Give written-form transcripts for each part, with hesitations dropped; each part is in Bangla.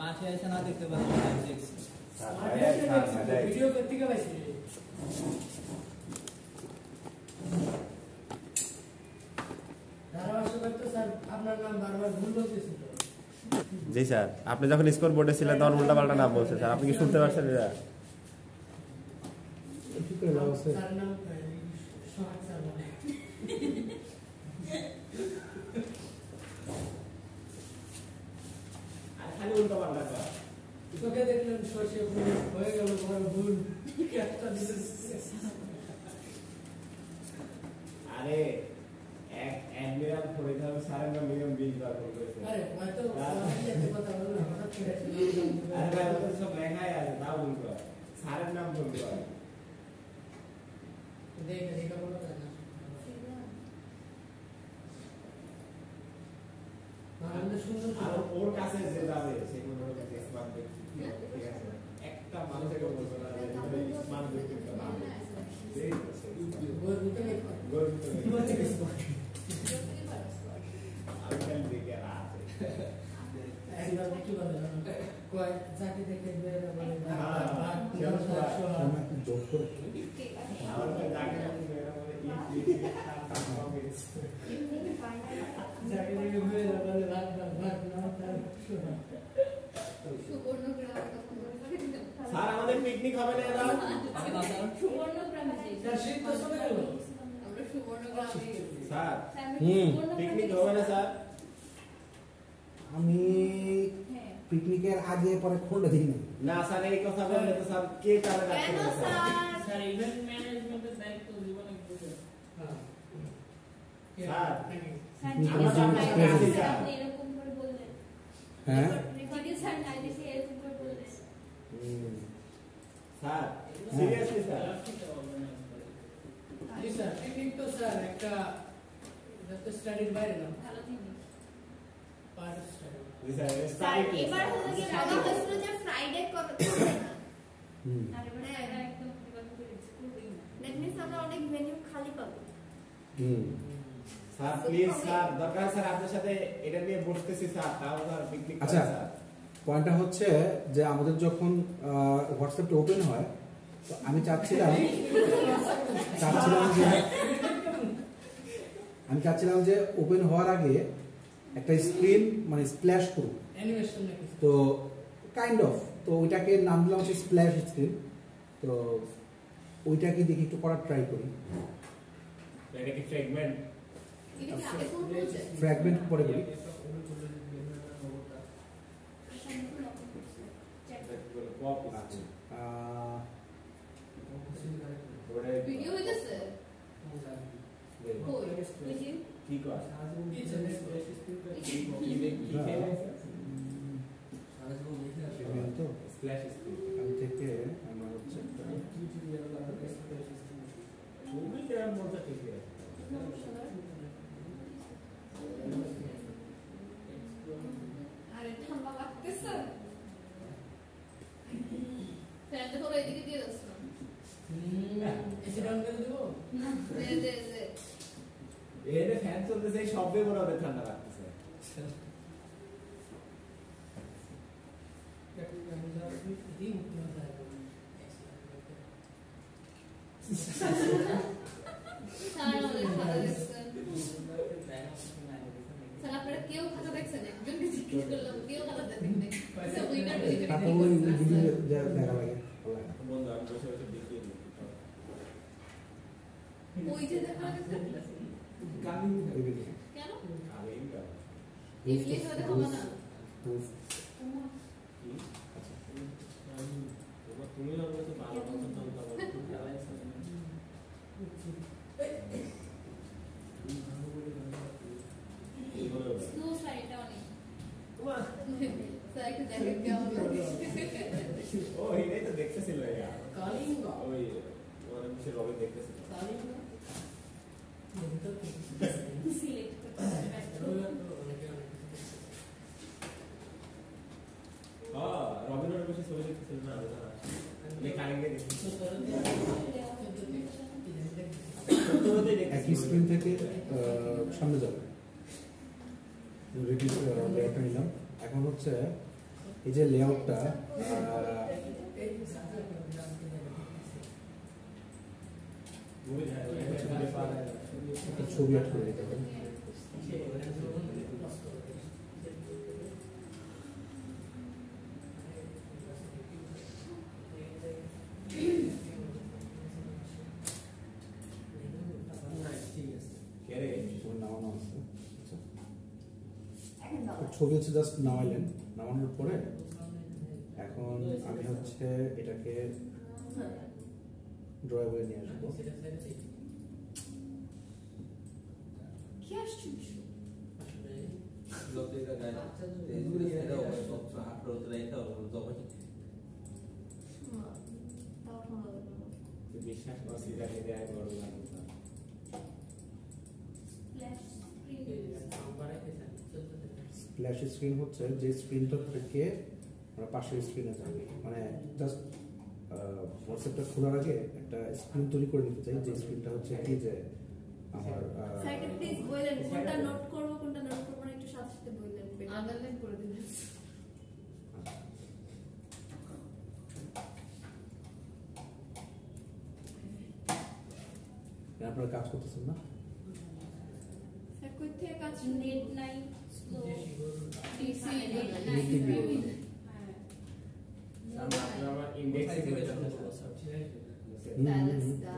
মাঠে এসে না দেখতে পারেন ভিডিও করতে গিয়ে পাইছি আপনার নাম বারবার ভুল বলতেছি তো জি স্যার আপনি যখন স্কোর বোর্ডে ছিলেন তখন উল্টা পাল্টা নাম বলছে স্যার আপনি কি শুনতে পারছেন এটা স্যার নাম সোহাগ স্যার আর খালি উল্টা পাল্টা করা তোকে দেখলেন সর্ষে ফুল হয়ে গেল বড় ভুল আরে এক অ্যাডমিরাল ফরিদ স্যারের নাম নিয়ম 20 বার বলতেছে আরে হয়তো একটা কথা বললাম হঠাৎ করে আরে ভাই ওটা সব লেখাই আছে তাও ভুল করে স্যারের নাম ভুল করে দেখে দেখে বলো না আমাদের সুন্দর আর ওর কাছে যে যাবে সে কোনো স্মার্ট ব্যক্তি ঠিক আছে একটা মানুষের বলতো না যে স্মার্ট ব্যক্তি তো নাম সেই গোর ভিতরে গোর আমি খালি দেখে আছে একবার কি বলে কয় যাকে দেখে বের বলে আমাকে জোর করে আমার তো জায়গা মেরা বলে যাকে দেখে বের বলে ভাত না তার স্যার আমাদের পিকনিক হবে না এবার স্যার শীত তো চলে গেল স্যার পিকনিক হবে না স্যার আমি পিকনিকের আগে পরে খোঁড়ে দিই না স্যার এই কথা বললে তো স্যার কে কারে রাখতে কেন পারে স্যার স্যার ইভেন্ট ম্যানেজমেন্টের দায়িত্ব জীবনে বুঝে স্যার আপনি এরকম করে বললেন হ্যাঁ রেকর্ডিং স্যার নাই দিছি এরকম করে বললেন স্যার সিরিয়াসলি স্যার জি স্যার পিকনিক তো স্যার একটা যত স্টাডির বাইরে না ভালো জিনিস পার্ট স্টাডি জি স্যার স্যার স্টাডি এবার হলো কি বলা হয়েছিল যে ফ্রাইডে করবে না আর এবারে একদম বিকল্প করে করবেই না দ্যাট মিন্স আমরা অনেক ভেন্যু খালি পাবো স্যার প্লিজ স্যার দরকার স্যার আপনার সাথে এটা নিয়ে বসতেছি স্যার তাও স্যার পিকনিক আচ্ছা পয়েন্টটা হচ্ছে যে আমাদের যখন হোয়াটসঅ্যাপটা ওপেন হয় তো আমি চাচ্ছিলাম যে ওপেন হওয়ার আগে একটা স্ক্রিন মানে স্প্ল্যাশ করুক অ্যানিমেশন নাকি তো কাইন্ড অফ তো ওইটাকে নাম দিলাম হচ্ছে স্প্ল্যাশ স্ক্রিন তো ওইটাকে দেখি একটু করার ট্রাই করি এটা কি ফ্র্যাগমেন্ট এটা কি আগে কোন বলছে ফ্র্যাগমেন্ট পরে করি ভিডিও হইতেছে কই বুঝি কি কর তো স্প্ল্যাশ স্ক্রিন আমি থেকে আমরা হচ্ছে ছবি কেমন বলতে ঠিক আছে আরে ঠান্ডা লাগতেছে ফ্যানটা পুরো এদিকে দিয়ে দাও এসি ডাউন করে দেবো দে এর ফ্যান চলতেছে এই শব্দে মনে হবে ঠান্ডা লাগতেছে স্যার আমাদের খাতা দেখছেন স্যার আপনারা কেউ খাতা দেখছেন একজনকে জিজ্ঞেস করলাম কেউ খাতা দেখেন নাই স্যার উইনার তারপর ওই ভিডিও দেখা লাগে বন্ধু আমি বসে বসে দেখিয়ে দিই ওই যে দেখা গেছে গালি কেন আমি এটা ইংলিশ হতে হবে না তুমি আমার কাছে ভালো কথা বলতে স্নো স্লাইডটা অনেক স্যার একটু দেখেন কেমন লাগে ও এটাই তো দেখতেছিল কালিঙ্গ ওই ওরা মিশে রবে দেখতেছিল কালিঙ্গ সিলেক্ট করতে রবিনের বসে ছবি দেখতেছিল না আমি কালিঙ্গে দেখতেছি একই স্ক্রিন থেকে সামনে যাবে লেয়ারটা নিলাম এখন হচ্ছে এই যে লেআউটটা একটা ছবি অ্যাড করে দিতে হবে। তোমার নামানো আছে। আচ্ছা। ছবি হচ্ছে জাস্ট নামাইলেন, নামানোর পরে এখন আমি হচ্ছে এটাকে ড্রয়ারে নিয়ে আসবো। কি আশ্চর্য বিশ্বাস করছি যাকে দেয় বড় মানুষ স্প্ল্যাশ স্ক্রিন হচ্ছে যে স্ক্রিনটা থেকে আমরা পাশের স্ক্রিনে থাকি, মানে জাস্ট হোয়াটসঅ্যাপটা খোলার আগে একটা স্ক্রিন তৈরি করে নিতে চাই, যে স্ক্রিনটা হচ্ছে কি যে আমার স্যারকে প্লিজ বলেন কোনটা নোট করব কোনটা নোট করব না একটু সাথে সাথে বললেন আন্ডারলাইন করে দিন। আপনারা কাজ করতেছেন না? স্যার কই থেকে কাজ নেট নাই স্লো ডিসি নেট আমার ইন্ডেক্স থেকে ব্যালেন্স দা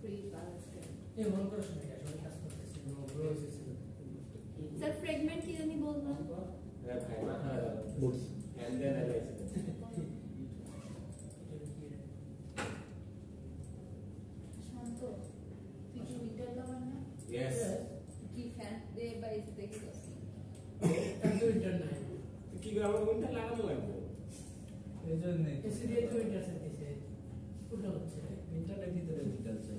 ফ্রি ব্যালেন্স এই মন করে শুনে আসলে কাজ করতেছি স্যার ফ্র্যাগমেন্ট কি জানি বললাম ভাই মাথা বলছি and then I like it. শান্ত তুই কি মিটার লাগান না Yes. কি ফ্যান দে বাইরে দেখি দস তো ইন্টার নাই কি করে আমার কোনটা লাগানো লাগবে? এই জন্যে এসি দিয়ে তো ইন্টার চাইতেছে উল্টো হচ্ছে ইন্টারনেট ভিতরে ডিজিটাল চাই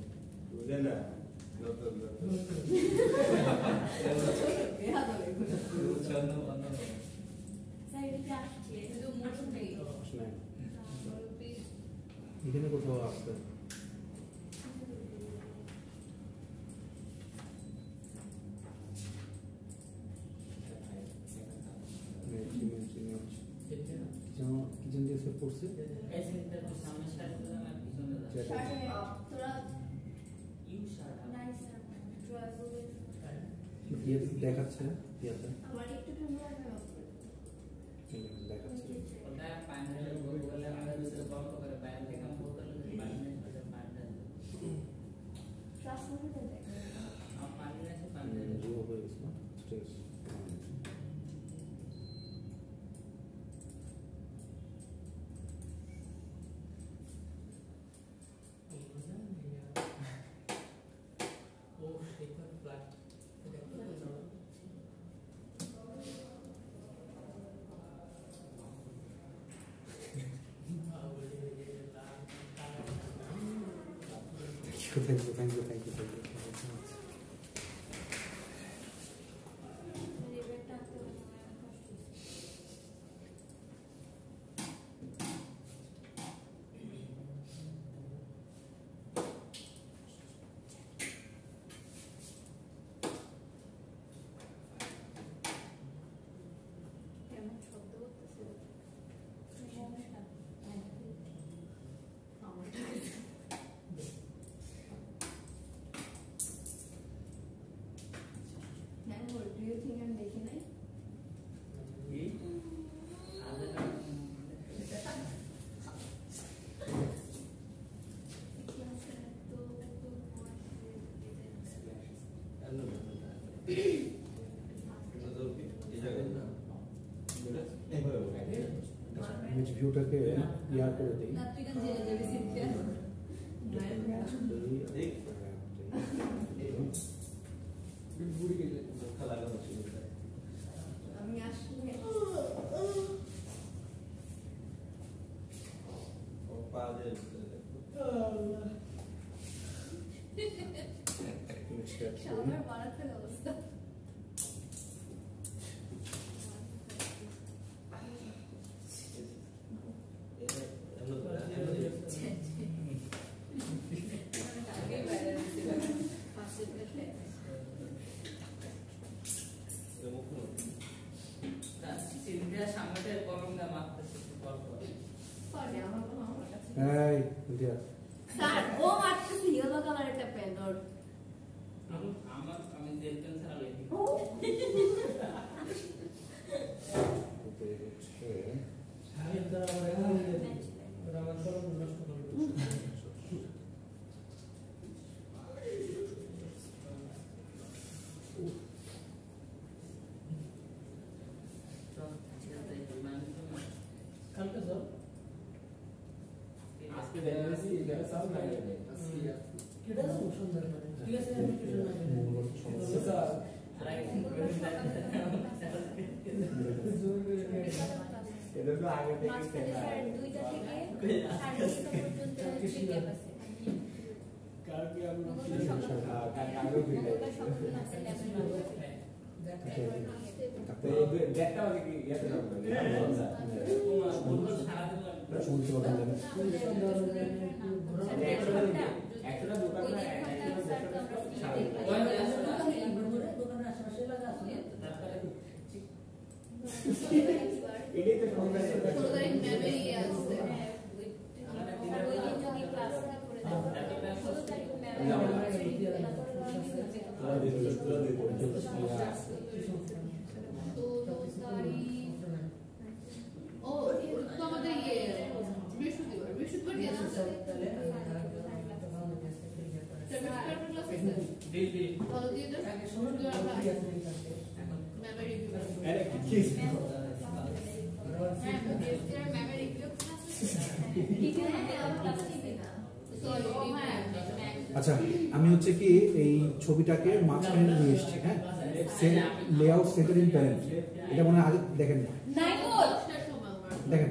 বুঝে না? নতুন নতুন। এরা ধরে চন্ন অন্য স্যার এটা আসছে কিন্তু মোটর নেই আসলে এখানে কোথাও আসছে কিচেন দিয়ে সেভ করছি। এই সেন্টার তো সামনে স্টার্ট করে না পিছনে যা শার্টে তোরা ইউ শার্ট নাইস ড্রাইভার ইয়ে দেখাচ্ছে ইয়াতে আমার একটু ঠান্ডা লাগবে দেখাচ্ছে ওটা প্যানেলের বলে আমরা দুটো বন্ধ করে বাইরে থেকে বোতলে প্যানেল করে প্যানেল ট্রান্সফার দেখ প্যানেল আছে প্যানেল জিরো হয়ে গেছে না ঠিক আছে ও সেটা ফ্ল্যাট Thank you. রেবেটা তো কষ্ট কেমন শব্দ করতেছে সমস্যা আমার হ্যাঁ what do you think I'm দেখি নাই কি আদা ক্লাসে তো ইমেজ ভিউটাকে ইয়া করে দেই না তুই জেনে যাবি সিনথিয়া আমি আসলে আমার মারাত্মক অবস্থা সিন এটা সামনেটা কলম দিয়ে মারতেছে পর পর। সরি আমার কোনো আমার কাছে এই দিয়া স্যার ও মারতেছে ইয়েলো কালার একটা পেন ওর আমি জেল পেন ছাড়া লিখি। ওকে হচ্ছে আমি তো আমার এখন আমার কলম নষ্ট করে দিচ্ছি। কালকে যাও আজকে দেখেছি এটা সব লাগে কেটে যাবো সুন্দর করে ঠিক আছে আমি কিছু না মূলগত সমস্যা এটা তো আগে থেকে মাঝখানে স্যার 2টা থেকে 6:30 পর্যন্ত হচ্ছে গ্যাপ আছে কালকে আমি মঙ্গলবার সকাল কালকে ফিরে মঙ্গলবার সকাল আছে লেভেল তো এই ডেটটা মানে কি ইয়াতে যাবে বলবো সারাদিন লাগবে। শুনতে পাবেন একটা দোকান না দোকানের আশেপাশে লাগা আছে এটাই তো সমস্যা ষোলো তারিখ মেমোরি আছে আর ওই দিন যদি ক্লাস করে দাও 16 তারিখ ও তো আমাদের বৃহস্পতিবার দিয়েছে সেমিস্টার ক্লাস আছে ডেইলি ভালো দিয়ে দাও আগে সময় দিয়ে আছে মেমোরি রিভিউ আরে কি মেমোরি রিভিউ ক্লাস আছে ঠিক আছে আমার ক্লাস আছে না সরি ও হ্যাঁ আচ্ছা আমি হচ্ছে কি এই ছবিটাকে মাঝখানে নিয়ে এসেছি হ্যাঁ সেম লেআউট সেন্টারিং প্যারেন্ট এটা মনে হয় আগে দেখেন না দেখেন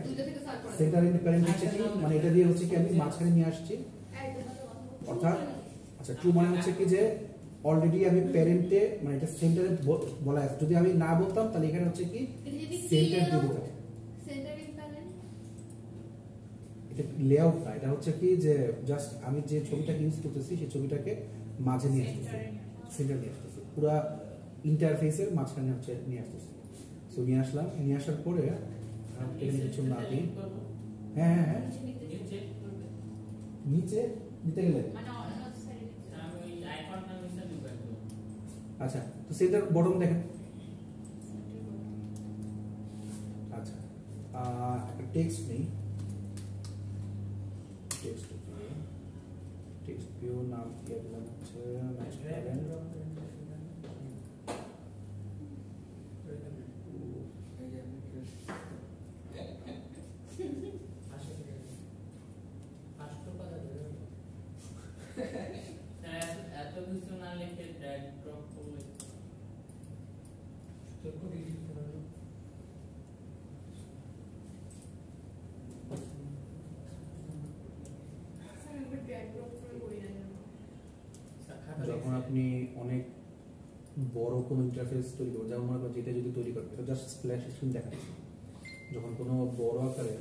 সেন্টারিং প্যারেন্ট হচ্ছে কি মানে এটা দিয়ে হচ্ছে কি আমি মাঝখানে নিয়ে আসছি অর্থাৎ আচ্ছা ট্রু মানে হচ্ছে কি যে অলরেডি আমি প্যারেন্টে মানে এটা সেন্টারে বলা আছে যদি আমি না বলতাম তাহলে এখানে হচ্ছে কি সেন্টার দিয়ে দিতাম সেন্টারিং প্যারেন্ট এটা লেআউট না এটা হচ্ছে কি যে জাস্ট আমি যে ছবিটাকে ইউজ করতেছি সেই ছবিটাকে মাঝে নিয়ে আসতেছি সেন্টার নিয়ে আসতেছি পুরো ইন্টারফেসের মাঝখানে হচ্ছে নিয়ে আসতেছি সো নিয়ে আসলাম নিয়ে আসার পরে এখানে কিছু না দিই হ্যাঁ হ্যাঁ হ্যাঁ নিচে দিতে গেলে মানে অন্য সাইডে আমি আইকনটা মিশন নিব একদম। আচ্ছা তো সেন্টার বটম দেখেন আচ্ছা একটা টেক্সট নেই টেক্সট ভিউ নাম কি দিলাম হচ্ছে এত কিছু না লিখে ড্র্যাগ ড্রপ করলে তো কোন কিছু করব স্যার আমি ড্র্যাগ ড্রপ করে করি না যখন আপনি অনেক বড় কোনো ইন্টারফেস তৈরি করবেন যেমন মনে করেন যেটা যদি তৈরি করবেন এটা জাস্ট স্প্ল্যাশ স্ক্রিন দেখাচ্ছে যখন কোনো বড় আকারের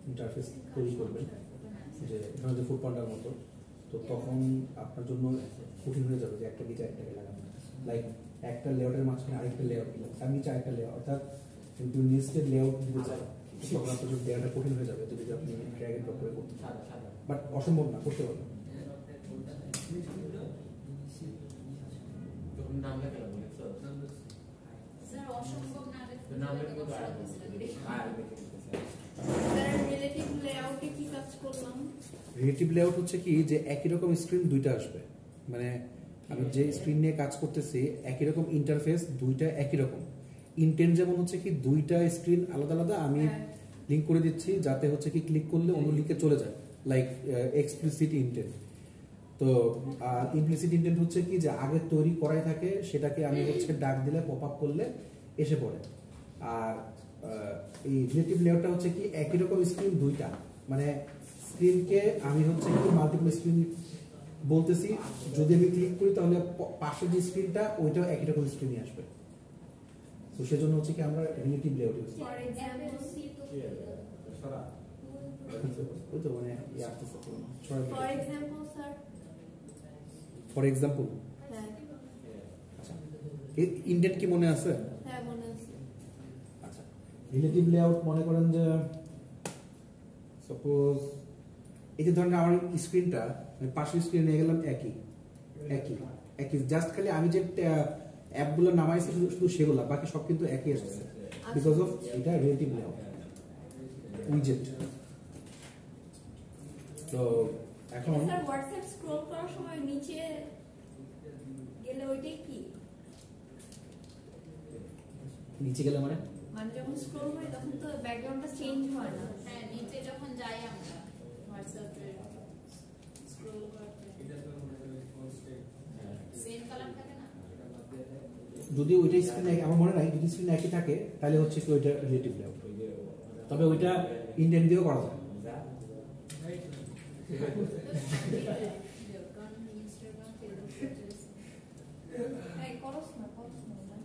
ইন্টারফেস তৈরি করবেন যে এখানে যে ফুড পান্ডার মতো তো তখন আপনার জন্য কঠিন হয়ে যাবে যে একটা নিচে একটাকে লাগানো লাইক একটা লেআউটের মাঝখানে আরেকটা লেআউট দিলাম তার নিচে আরেকটা লেআউট অর্থাৎ কিন্তু নেক্সটের লেআউট দিতে চাই তখন আপনার জন্য দেওয়াটা কঠিন হয়ে যাবে যদি আপনি ড্র্যাগ এন্ড ড্রপ করে করতে চান বাট অসম্ভব না করতে পারবেন যখন নাম লেখা লাগবে স্যার অসম্ভব না নাম লেখা তো আর স্যার রিলেটিভ লেআউটে কি কাজ করলাম রিলেটিভ লেআউট হচ্ছে কি যে একই রকম স্ক্রিন দুইটা আসবে মানে আমি যে স্ক্রিন নিয়ে কাজ করতেছি একই রকম ইন্টারফেস দুইটা একই রকম ইন্টেন্ট যেমন হচ্ছে কি দুইটা স্ক্রিন আলাদা আলাদা আমি লিংক করে দিচ্ছি যাতে হচ্ছে কি ক্লিক করলে অন্য লিঙ্কে চলে যায় লাইক এক্সপ্লিসিট ইন্টেন্ট তো ইমপ্লিসিট ইন্টেন্ট হচ্ছে কি যে আগে তৈরি করাই থাকে সেটাকে আমি হচ্ছে ডাক দিলে পপ আপ করলে এসে পড়ে আর এই রিলেটিভ লেআউটটা হচ্ছে কি একই রকম স্ক্রিন দুইটা মানে স্ক্রিনকে আমি হচ্ছে কি মাল্টিপল স্ক্রিন বলতেছি যদি আমি ক্লিক করি তাহলে পাশে যে স্ক্রিনটা ওইটাও একই রকম স্ক্রিনে আসবে তো সেজন্য হচ্ছে কি আমরা relative layout use for example সরা ওই তো মানে আসতেছে for example sir for example হ্যাঁ আচ্ছা ইন্টেন্ট কি মনে আছে হ্যাঁ মনে আছে আচ্ছা রিলেটিভ লেআউট মনে করেন যে সাপোজ এই যে ধরেন আমার স্ক্রিনটা আমি পাশের স্ক্রিনে নিয়ে গেলাম একই একই একই জাস্ট খালি আমি যে অ্যাপগুলো নামাইছি শুধু শুধু সেগুলো বাকি সব কিন্তু একই আসছে বিকজ অফ এটা রিলেটিভ লেআউট উইজেট। তো এখন স্যার হোয়াটসঅ্যাপ স্ক্রল করার সময় নিচে গেলে ওইটাই কি নিচে গেলে মানে মানে যখন স্ক্রল করি তখন তো ব্যাকগ্রাউন্ডটা চেঞ্জ হয় না। হ্যাঁ নিচে যখন যাই আমরা হোয়াটসঅ্যাপে স্ক্রল করতে সেম কালার থাকে না। যদি ওইটা স্ক্রিনে আমার মনে নাই যদি স্ক্রিনে একই থাকে তাহলে হচ্ছে কি ওইটা রিলেটিভ লেআউট, তবে ওইটা ইন্ডিয়ান দিয়েও করা যায়। এই করস না না।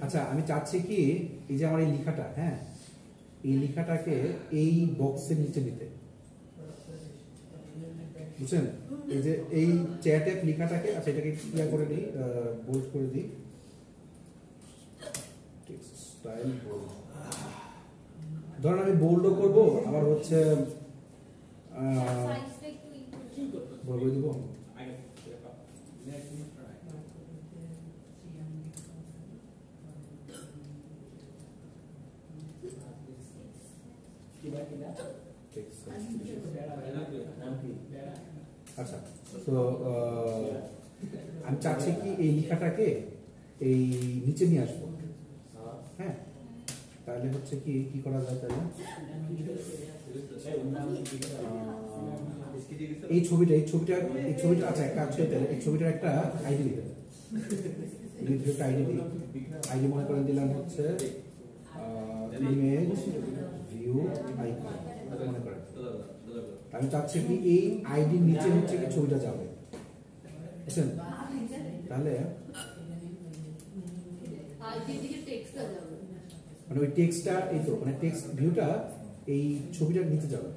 আচ্ছা আমি চাচ্ছি কি এই যে আমার এই লেখাটা, হ্যাঁ এই লেখাটাকে এই বক্সের নিচে দিতে, বুঝছেন? এই যে এই চ্যাট অ্যাপ লেখাটাকে, আচ্ছা এটাকে ক্লিয়ার করে দিই, বোল্ড করে দিই, স্টাইল বোল্ড। ধরেন আমি বোল্ডও করব, আবার হচ্ছে সাইজটা একটু বলবো দিব। আচ্ছা তো আমি চাচ্ছি কি এই লেখাটাকে এই নিচে নিয়ে আসবো, হ্যাঁ তাহলে হচ্ছে কি কি করা যায় তাহলে এই ছবিটা আচ্ছা এক কাজ করতে এই ছবিটার একটা আইডি দিতে, একটা আইডি দিই, আইডি মনে করেন দিলাম হচ্ছে ইমেজ ভিউ আইকন মনে করেন। আমি চাচ্ছি কি এই আইডির নিচে হচ্ছে কি ছবিটা যাবে, বুঝছেন? তাহলে আইডি দিকে টেক্সটটা যাবে, মানে ওই টেক্সটটা এই তো মানে টেক্সট ভিউটা এই ছবিটার নিচে যাবে।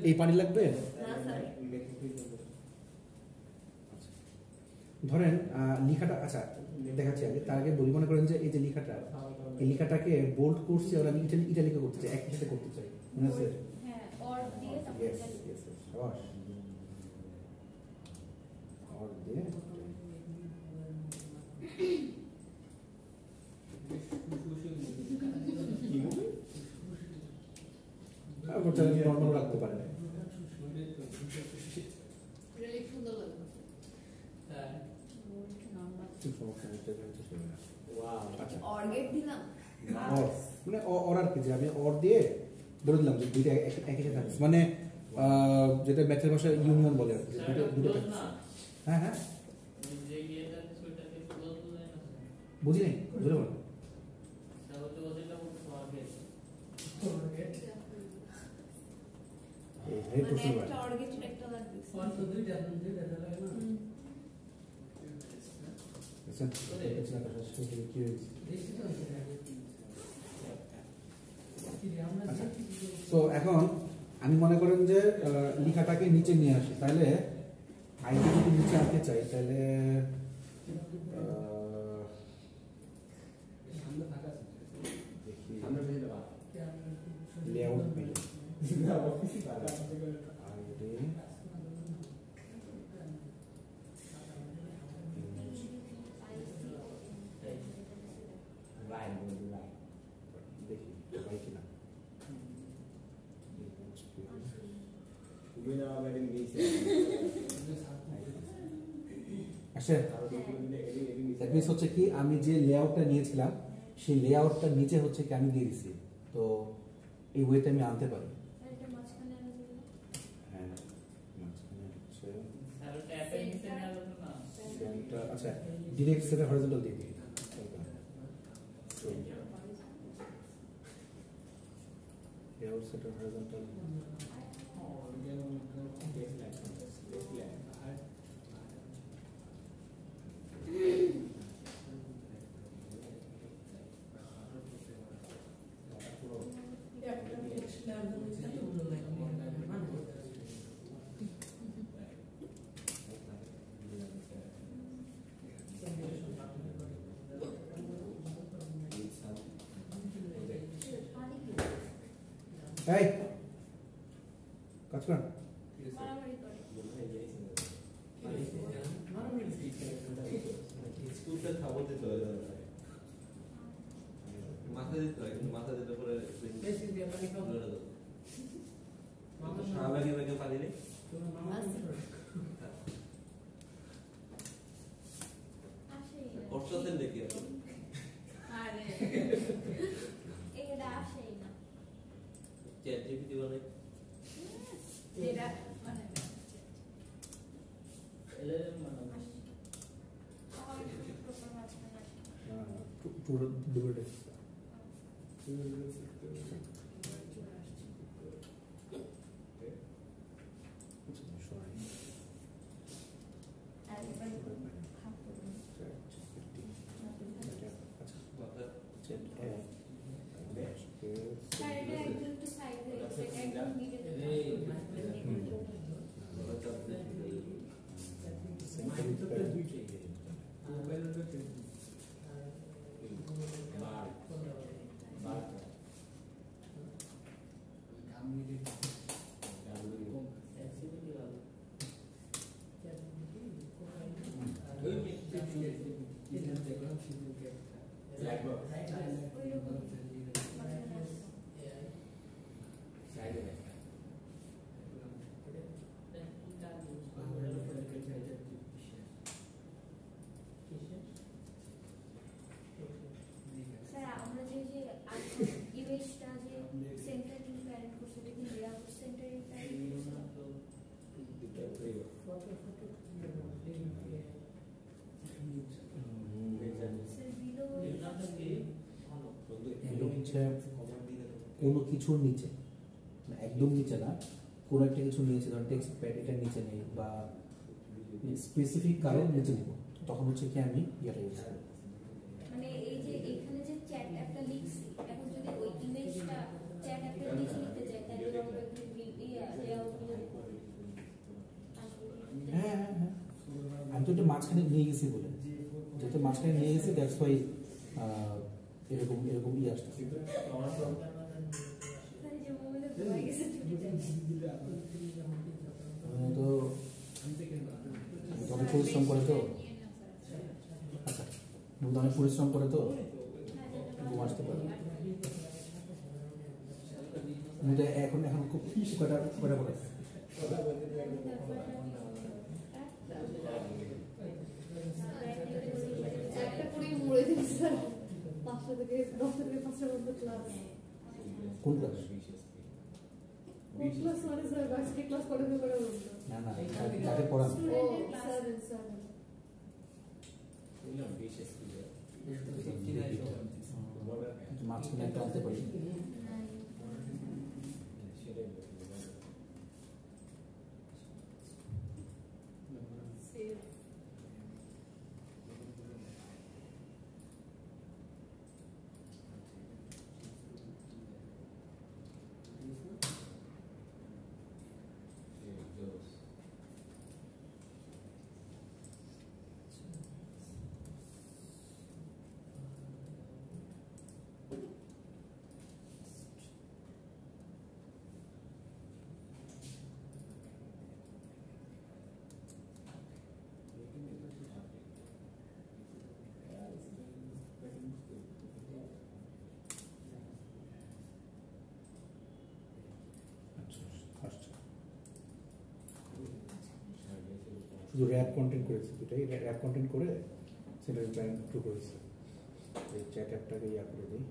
এই পানি লাগবে? না স্যার ধরেন লেখাটা, আচ্ছা দেখাচ্ছি আগে, তার আগে বলি মনে করেন যে এই যে লেখাটা, এই লেখাটাকে বোল্ড করছি আর আমি ইটালিকা করতে চাই, একই সাথে করতে চাই, মনে আছে? হ্যাঁ অর দিয়ে তারপর Yes, yes, yes. শাবাশ। और দিয়ে ওটা নরমাল রাখতে পারেন। রিলেট সুন্দর লাগবে। ঠিক সমস্যা নেই, এটা হচ্ছে সেটা। আচ্ছা অর গেট দিলাম। অর মানে অর আর কি, যে আমি অর দিয়ে বলে দিলাম যে দুইটা একই সাথে থাকছে, মানে যেটা ম্যাথের ভাষায় ইউনিয়ন বলে আর কি, যে দুটো থাকছে। হ্যাঁ হ্যাঁ বুঝি নাই, বুঝলে বলো এই মানে প্রশ্ন একটা অর গেটের একটা লাগবে। ফোন তো দুইটা লাগে না। তো এখন আমি মনে করেন যে লেখাটাকে নিচে নিয়ে আসি, তাহলে আইডি যদি নিচে আনতে চাই তাহলে লেআউট পেজ দেখি পাই কিনা। আচ্ছা দ্যাট মিন্স হচ্ছে কি আমি যে লেআউটটা নিয়েছিলাম সেই লেআউটটার নিচে হচ্ছে কি আমি দিয়ে দিছি, তো এই ওয়েতে আমি আনতে পারি। এটা মাঝখানে আনা যাবে না? হ্যাঁ মাঝখানে হচ্ছে স্যার ট্যাপে নিচে নেওয়া যাবে না। সেটা আচ্ছা ডিরেক্ট সেটা হরিজন্টাল দিয়ে দিই। লেআউট সেটা হরিজন্টাল এই কাজ কর মারামারি করে স্কুলটা খাবো দিতে হয় মাথা দিতে হয় কিন্তু মাথা দিতে পরে বেশি দিয়ে পানি খাও সারা লাগে লাগে পানি নেই তোমার মামা আসে না। করতেছেন দেখি আরে এটা আসেই না চ্যাট জিপিটি বানাই যেটা মানে এলএলএম মানে আমার প্রপার মাঝখানে আসে টু ডিভাইড আর এবার খাপ করুন সাইডে একদম একটু সাইডে এটা একদম মিডে স্যার আমরা যে ইমেজটা যে সেন্টার ইনফ্যারেন্ট করছে দেখুন লেআউট সেন্টার ইনফ্যারেন্ট স্যার বিলো এগুলো হচ্ছে কোনো কিছুর নিচে না, একদম নিচে না, কোনো একটা কিছু নিচে, ধর টেক্সট প্যাড এটার নিচে নেই বা স্পেসিফিক কারণ নিচে নেব, তখন হচ্ছে কি আমি ইয়েটা ইউজ করি। মানে এই যে এখানে যে চ্যাট অ্যাপটা লিখছি এখন যদি ওই ইমেজটা চ্যাট অ্যাপের নিচে লিখতে যাই তাহলে আমরা লেআউটগুলো হ্যাঁ হ্যাঁ হ্যাঁ, আমি তো এটা মাঝখানে নিয়ে গেছি বলে, যেহেতু মাঝখানে নিয়ে গেছি দ্যাটস ওয়াই এরকম এরকম ইয়ে আসতেছে। স্যার যে মোবাইলে ভয় গেছে ছুটে যায় তো অনেক পরিশ্রম করে তো, আচ্ছা অনেক পরিশ্রম করে তো ঘুম আসতে পারে। এখন এখন খুব কয়টা কয়টা করে একটা করেই মরে দিচ্ছে স্যার 5টা থেকে 10টা থেকে 5টা পর্যন্ত ক্লাস কোন ক্লাস? কোন ক্লাস মানে স্যার আজকে ক্লাস করে করে বলতো না না যাকে পড়ান ও স্যার স্যার মাঝখানে একটা আনতে পারি। শুধু র্যাপ কন্টেন্ট করেছি, দুটাই র্যাপ কন্টেন্ট করে সেটা প্ল্যান শুরু করেছি। এই চ্যাট অ্যাপটাকে ইয়া করে দিই,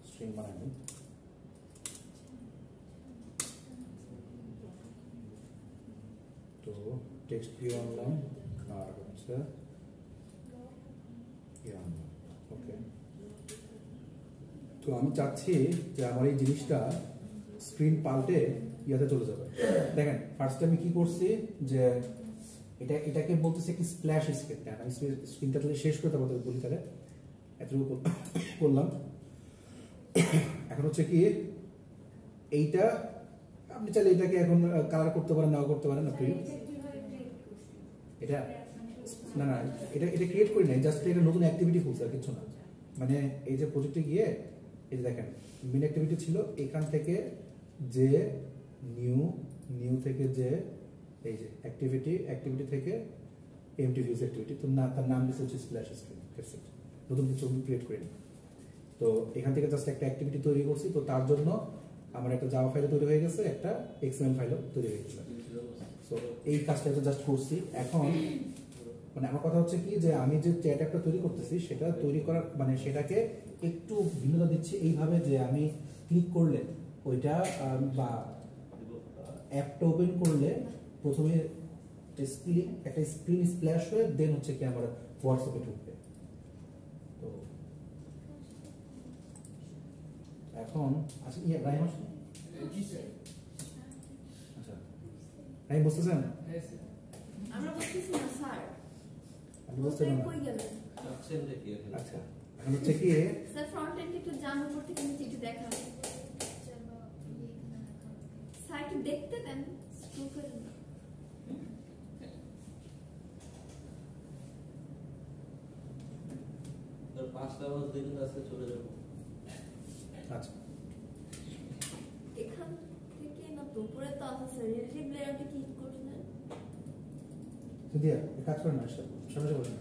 স্ট্রিং বানাই দিই। তো টেক্সট ভিউ আনলাম আর হচ্ছে ইয়ে আনলাম। ওকে, তো আমি চাচ্ছি যে আমার এই জিনিসটা স্ক্রিন পাল্টে ইয়াতে চলে যাবে। দেখেন ফার্স্টে আমি কি করছি যে এটাকে বলতেছে কি স্প্ল্যাশ স্ক্রিন। আমি স্ক্রিনটা তাহলে শেষ করে তারপর বলি, তাহলে এতটুকু করলাম। এখন হচ্ছে কি এইটা আপনি চাইলে এটাকে এখন কালার করতে পারেন, নাও করতে পারেন আপনি। এটা না না এটা এটা ক্রিয়েট করি নাই, জাস্ট এটা নতুন অ্যাক্টিভিটি খুলছে আর কিছু না। মানে এই যে প্রজেক্টে গিয়ে এই যে দেখেন মেন অ্যাক্টিভিটি ছিল এখান থেকে যে নিউ থেকে যে এই যে অ্যাক্টিভিটি থেকে এমটি ভিউজ অ্যাক্টিভিটি, তো না তার নাম দিচ্ছে হচ্ছে স্প্ল্যাশ স্ক্রিন। নতুন কিছু ক্রিয়েট করিনি। তো এখান থেকে জাস্ট একটা অ্যাক্টিভিটি তৈরি করছি, তো তার জন্য আমার একটা জাভা ফাইল তৈরি হয়ে গেছে, একটা এক্সএমএল ফাইলও তৈরি হয়ে গেছে। সো এই কাজটা জাস্ট করছি। এখন মানে আমার কথা হচ্ছে কি যে আমি যে চ্যাট অ্যাপটা তৈরি করতেছি সেটা তৈরি করার মানে সেটাকে একটু ভিন্নতা দিচ্ছি এইভাবে যে আমি ক্লিক করলে ওইটা বা অ্যাপটা ওপেন করলে প্রথমে একটা স্ক্রিন স্প্ল্যাশ হয়ে দেন হচ্ছে কি আমার হোয়াটসঅ্যাপে ঢুকবে। তো এখন আচ্ছা রাইম আচ্ছা রাইম বুঝতেছেন? আমরা বুঝতেছি না স্যার। আপনি বুঝতে না? কই গেলেন? আচ্ছা এখন হচ্ছে কি স্যার ফ্রন্ট এন্ড একটু জানু করতে কিন্তু একটু দেখা স্যার একটু দেখতে দেন, স্ক্রল করেন না। আচ্ছা এখান থেকে না তো উপরে তো আছে স্যার, রিলেটিভ লেয়ারটা কি করছেন? দিয়া কাজ করেন না সামনে বলেন।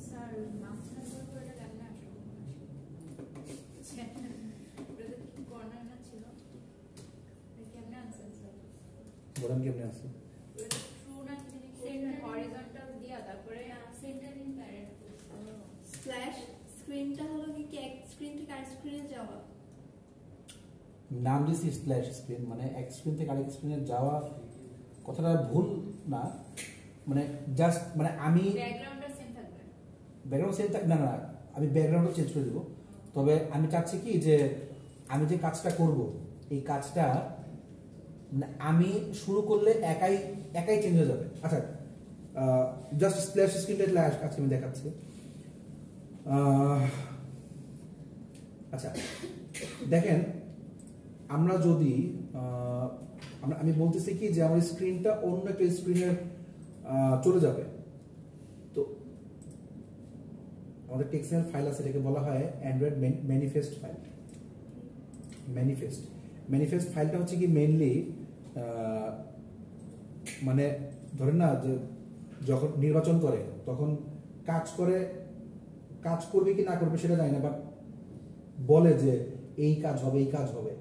স্যার মাঝখানে করে কেমনে আসবো? কর্নার না ছিল কেমনে আনছেন স্যার? বলেন কেমনে আছে? ট্রু না সেন্টার হরিজন্টাল দিয়া তারপরে সেন্টারিং প্যারেন্ট স্প্ল্যাশ স্ক্রিনটা হলো কি এক স্ক্রিন থেকে আরেক স্ক্রিনে যাওয়া। নাম দিছি স্প্ল্যাশ স্ক্রিন, মানে এক স্ক্রিন থেকে আরেক স্ক্রিনে যাওয়া কথাটা ভুল না, মানে জাস্ট মানে আমি ব্যাকগ্রাউন্ডটা সেম থাকবে। ব্যাকগ্রাউন্ড সেম থাক না না আমি ব্যাকগ্রাউন্ডও চেঞ্জ করে দেবো। তবে আমি চাচ্ছি কি যে আমি যে কাজটা করব এই কাজটা মানে আমি শুরু করলে একাই চেঞ্জ হয়ে যাবে। আচ্ছা জাস্ট স্প্ল্যাশ স্ক্রিনটা আজকে আমি দেখাচ্ছি। আচ্ছা দেখেন আমরা যদি আমি বলতেছি কি যে আমার স্ক্রিনটা অন্য একটা স্ক্রিনে চলে যাবে, তো আমাদের টেক্সটাইল ফাইল আছে, এটাকে বলা হয় অ্যান্ড্রয়েড ম্যানিফেস্ট ফাইল। ম্যানিফেস্ট ফাইলটা হচ্ছে কি মেইনলি মানে ধরেন না যে যখন নির্বাচন করে তখন কাজ করবে কি না করবে সেটা জানি না, বাট বলে যে এই কাজ হবে।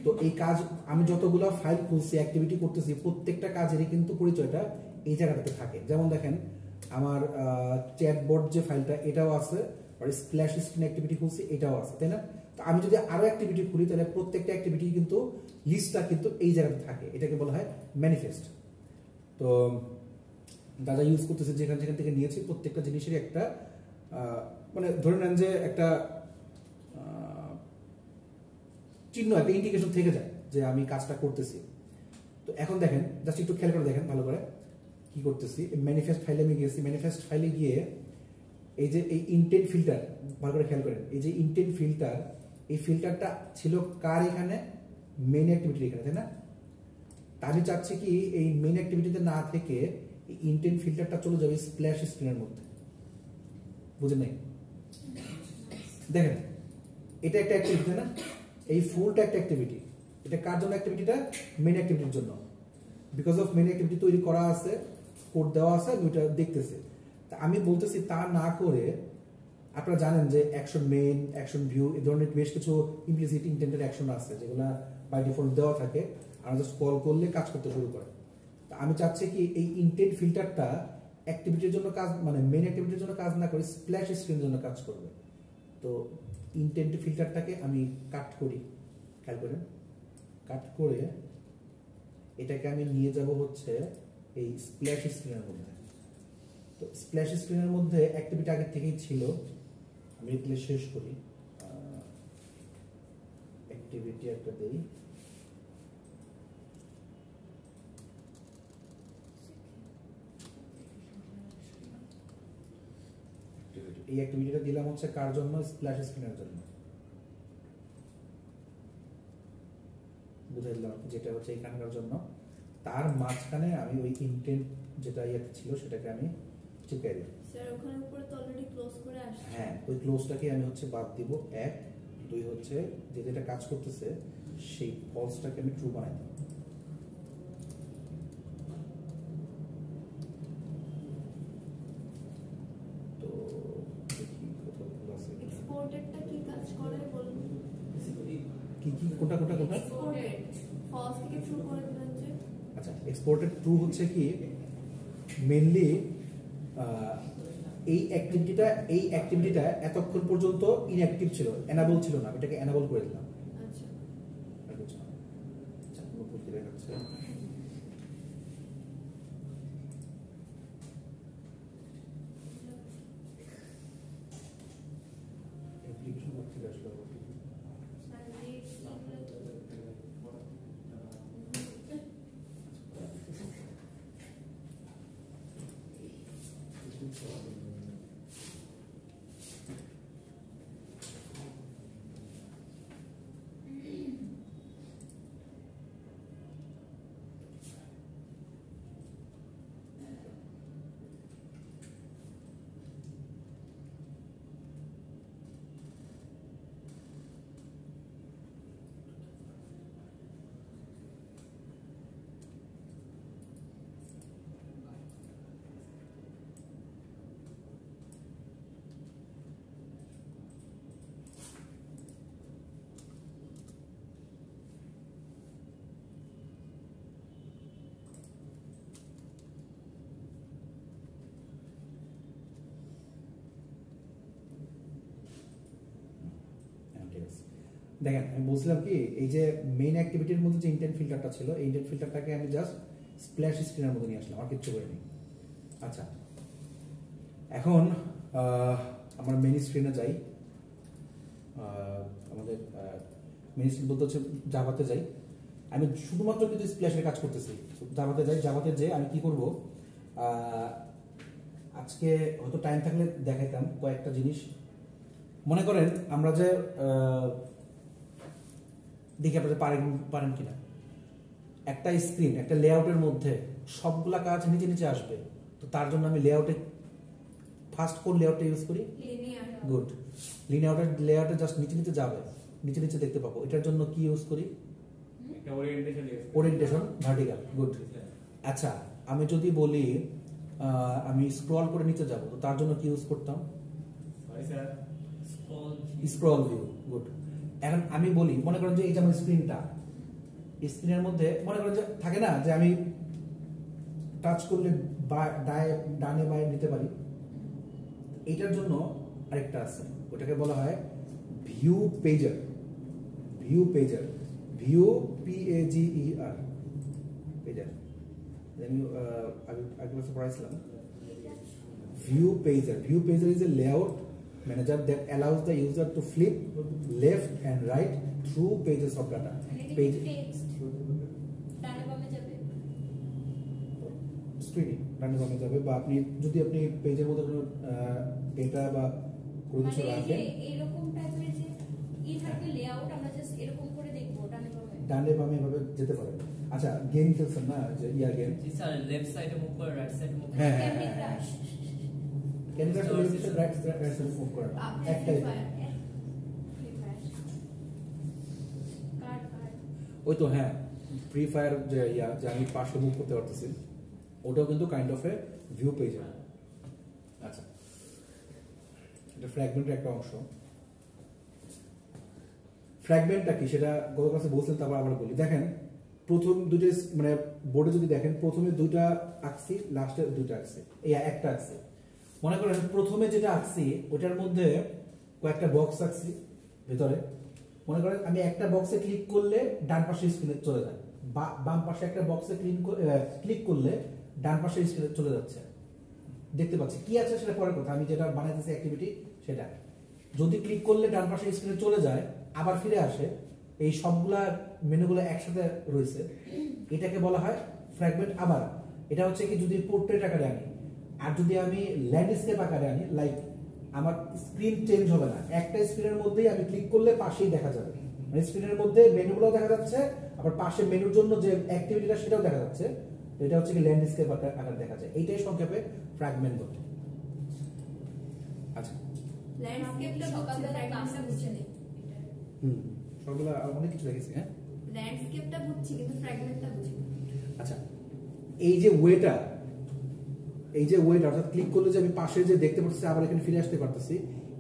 তো এই কাজ আমি যতগুলো ফাইল খুলছি অ্যাক্টিভিটি করতেছি প্রত্যেকটা কাজেরই কিন্তু পরিচয়টা এই জায়গাটাতে থাকে। যেমন দেখেন আমার চ্যাটবট যে ফাইলটা এটাও আছে, আর স্প্ল্যাশ স্ক্রিন অ্যাক্টিভিটি খুলছি এটাও আছে, তাই না? তো আমি যদি আরো অ্যাক্টিভিটি খুলি তাহলে প্রত্যেকটা অ্যাক্টিভিটি কিন্তু লিস্টটা কিন্তু এই জায়গাতে থাকে, এটাকে বলা হয় ম্যানিফেস্ট। তো যারা ইউজ করতেছে যেখান থেকে নিয়েছি প্রত্যেকটা জিনিসেরই একটা মানে ধরে নেন যে একটা চিহ্ন একটা ইন্ডিকেশন থেকে যায় যে আমি কাজটা করতেছি। তো এখন দেখেন জাস্ট একটু খেয়াল করে দেখেন ভালো করে কি করতেছি। ম্যানিফেস্ট ফাইলে আমি গিয়েছি, ম্যানিফেস্ট ফাইলে গিয়ে এই যে এই ইনটেন্ট ফিল্টার ভালো করে খেয়াল করেন, এই যে ইনটেন্ট ফিল্টার এই ফিল্টারটা ছিল কার এখানে? মেইন অ্যাক্টিভিটি এখানে, তাই না? তা আমি চাচ্ছি কি এই মেইন অ্যাক্টিভিটিতে না থেকে এই ইনটেন্ট ফিল্টারটা চলে যাবে স্প্ল্যাশ স্ক্রিনের মধ্যে। বুঝেন নাই? দেখেন এটা একটা অ্যাক্টিভিটি, তাই না? এই ফুলটা একটা অ্যাক্টিভিটি। এটা কার জন্য অ্যাক্টিভিটিটা? মেইন অ্যাক্টিভিটির জন্য। বিকজ অফ মেইন অ্যাক্টিভিটি তৈরি করা আছে, কোড দেওয়া আছে, আমি ওইটা দেখতেছি। তা আমি বলতেছি তা না করে আপনারা জানেন যে অ্যাকশন মেইন, অ্যাকশন ভিউ এই ধরনের বেশ কিছু ইমপ্লিসিট ইন্টেন্টেড অ্যাকশন আছে যেগুলো বাই ডিফল্ট দেওয়া থাকে, আর জাস্ট কল করলে কাজ করতে শুরু করে। তা আমি চাচ্ছি কি এই ইন্টেন্ট ফিল্টারটা অ্যাক্টিভিটির জন্য কাজ মানে মেইন অ্যাক্টিভিটির জন্য কাজ না করে স্প্ল্যাশ স্ক্রিনের জন্য কাজ করবে। তো ইন্টেন্ট ফিল্টারটাকে আমি কাট করি, খেয়াল করেন, কাট করে এটাকে আমি নিয়ে যাব হচ্ছে এই স্প্ল্যাশ স্ক্রিনের মধ্যে। তো স্প্ল্যাশ স্ক্রিনের মধ্যে অ্যাক্টিভিটি আগে থেকেই ছিল, আমি এগুলো শেষ করি। অ্যাক্টিভিটি একটা দেই, এই অ্যাক্টিভিটিটা দিলাম হচ্ছে কার জন্য? স্প্ল্যাশ স্ক্রিনের জন্য। বুঝে দিলাম যেটা হচ্ছে এখানকার জন্য। তার মাঝখানে আমি ওই ইনটেন্ট যেটা ইয়ে ছিল সেটাকে আমি চিপকে দিই। স্যার ওখানে উপরে তো অলরেডি ক্লোজ করে আসছে। হ্যাঁ ওই ক্লোজটাকে আমি হচ্ছে বাদ দিব 1 2 হচ্ছে যে যেটা কাজ করতেছে সেই ফলসটাকে আমি ট্রু বানাই দিই। তো দেখি কোথাও ভুল আছে কিনা। এক্সপোর্টেডটা কি কাজ করে বলুন? কি কি কোনটা কোনটা কোনটা? এক্সপোর্টেড ফলস থেকে ট্রু করে দিলেন যে। আচ্ছা, এক্সপোর্টেড ট্রু হচ্ছে কি মেইনলি এই অ্যাক্টিভিটিটা এতক্ষণ পর্যন্ত ইনঅ্যাক্টিভ ছিল, এনাবল ছিল না, এটাকে এনাবল করে দিলাম। আচ্ছা আচ্ছা, উপর দিয়ে দেখাচ্ছে। অ্যাপ্লিকেশন করতে আসলে দেখেন আমি বলছিলাম কি এই যে মেইন অ্যাক্টিভিটির মধ্যে যে ইন্টেন্ট ফিল্টারটা ছিল এই ইন্টেন্ট ফিল্টারটাকে আমি জাস্ট স্প্ল্যাশ স্ক্রিনের মধ্যে নিয়ে আসলাম, আর কিচ্ছু করিনি। আচ্ছা, এখন আমরা মেইন স্ক্রিনে যাই। আমাদের মেইন স্ক্রিন বলতে হচ্ছে জাভাতে যাই। আমি শুধুমাত্র কিন্তু স্প্ল্যাশের কাজ করতেছি। জাভাতে যাই, জাভাতে যে আমি কি করব আজকে হয়তো টাইম থাকলে দেখাইতাম কয়েকটা জিনিস। মনে করেন আমরা যে দেখি আপনারা পারেন কিনা, একটা স্ক্রিন একটা লেআউটের মধ্যে সবগুলা কাজ নিচে নিচে আসবে, তো তার জন্য আমি লেআউটে ফার্স্ট কোড লেআউটটা ইউজ করি। গুড, লেআউটে জাস্ট নিচে নিচে যাবে, নিচে নিচে দেখতে পাবো। এটার জন্য কি ইউজ করি? Orientation vertical. গুড। আচ্ছা, আমি যদি বলি আমি স্ক্রল করে নিচে যাব, তো তার জন্য কি ইউজ করতাম? Scroll view. গুড। এখন আমি বলি মনে করেন যে এই যে আমার স্ক্রিনটা, স্ক্রিনের মধ্যে মনে করেন যে থাকে না যে আমি টাচ করলে ডানে বায়ে নিতে পারি, এটার জন্য আরেকটা আছে, ওটাকে বলা হয় view pager. View pager, view PAGER pager. আমি আগে পড়াইছিলাম view pager. View pager is a layout manager that allows the user to flip left and right through pages of data. Page স্ক্রিনে ডানে বামে যাবে, বা আপনি যদি আপনি পেজের মধ্যে কোনো ডেটা বা কোনো কিছু রাখেন, এরকম টাইপের যে ই থাকে লেআউট, আমরা জাস্ট এরকম করে দেখব ডানে বামে এভাবে যেতে পারে। আচ্ছা, গেম খেলছেন না যে গেম? জি স্যার, লেফট সাইডে মুভ করে রাইট সাইডে মুভ করে। হ্যাঁ ক্যান্ডি ক্রাশ রাইট সাইডে মুভ করে একটাই। ওই তো হ্যাঁ, ফ্রি ফায়ার যে যে আমি পাশে মুভ করতে পারতেছি, ওটাও কিন্তু kind of a view page. আচ্ছা, এটা ফ্র্যাগমেন্টের একটা অংশ। ফ্র্যাগমেন্টটা কি সেটা গত ক্লাসে বলছেন, তারপর আবার বলি। দেখেন প্রথম দুটো মানে বোর্ডে যদি দেখেন, প্রথমে দুইটা আঁকছি, লাস্টে দুইটা আঁকছি, এই একটা আঁকছি। মনে করেন প্রথমে যেটা আঁকছি ওটার মধ্যে কয়েকটা বক্স আঁকছি ভেতরে। মনে করেন আমি একটা বক্সে ক্লিক করলে ডান পাশে স্ক্রিনে চলে যায়, বাম পাশে একটা বক্সে ক্লিক করলে ডান পাশে স্ক্রিনে চলে যাচ্ছে, দেখতে পাচ্ছি। কি আছে সেটা পরের কথা, আমি যেটা বানাইতেছি অ্যাক্টিভিটি সেটা। যদি ক্লিক করলে ডান পাশে স্ক্রিনে চলে যায়, আবার ফিরে আসে, এই সবগুলা মেনুগুলো একসাথে রয়েছে, এটাকে বলা হয় ফ্র্যাগমেন্ট। আবার এটা হচ্ছে কি যদি পোর্ট্রেট আকারে আনি, আর যদি আমি ল্যান্ডস্কেপ আকারে আনি, লাইক আমার স্ক্রিন চেঞ্জ হবে না, একটা স্ক্রিনের মধ্যেই আমি ক্লিক করলে পাশেই দেখা যাবে, মানে স্ক্রিনের মধ্যে মেনুগুলো দেখা যাচ্ছে, আবার পাশে মেনুর জন্য যে অ্যাক্টিভিটিটা সেটাও দেখা যাচ্ছে। এটা হচ্ছে কি ল্যান্ডস্কেপ আকারে দেখা যায়। এইটাই সংক্ষেপে ফ্র্যাগমেন্ট বলে। আচ্ছা, ল্যান্ডস্কেপটা সকালবেলা ক্লাসে বুঝে নেই। সবগুলো অনেক কিছু দেখেছি। হ্যাঁ, ল্যান্ডস্কেপটা বুঝছি কিন্তু ফ্র্যাগমেন্টটা বুঝি না। আচ্ছা, এই যে ওয়েটা অর্থাৎ ক্লিক করলে যে আমি পাশে যে দেখতে পাচ্ছি আবার এখানে ফিরে আসতে পারতেছি,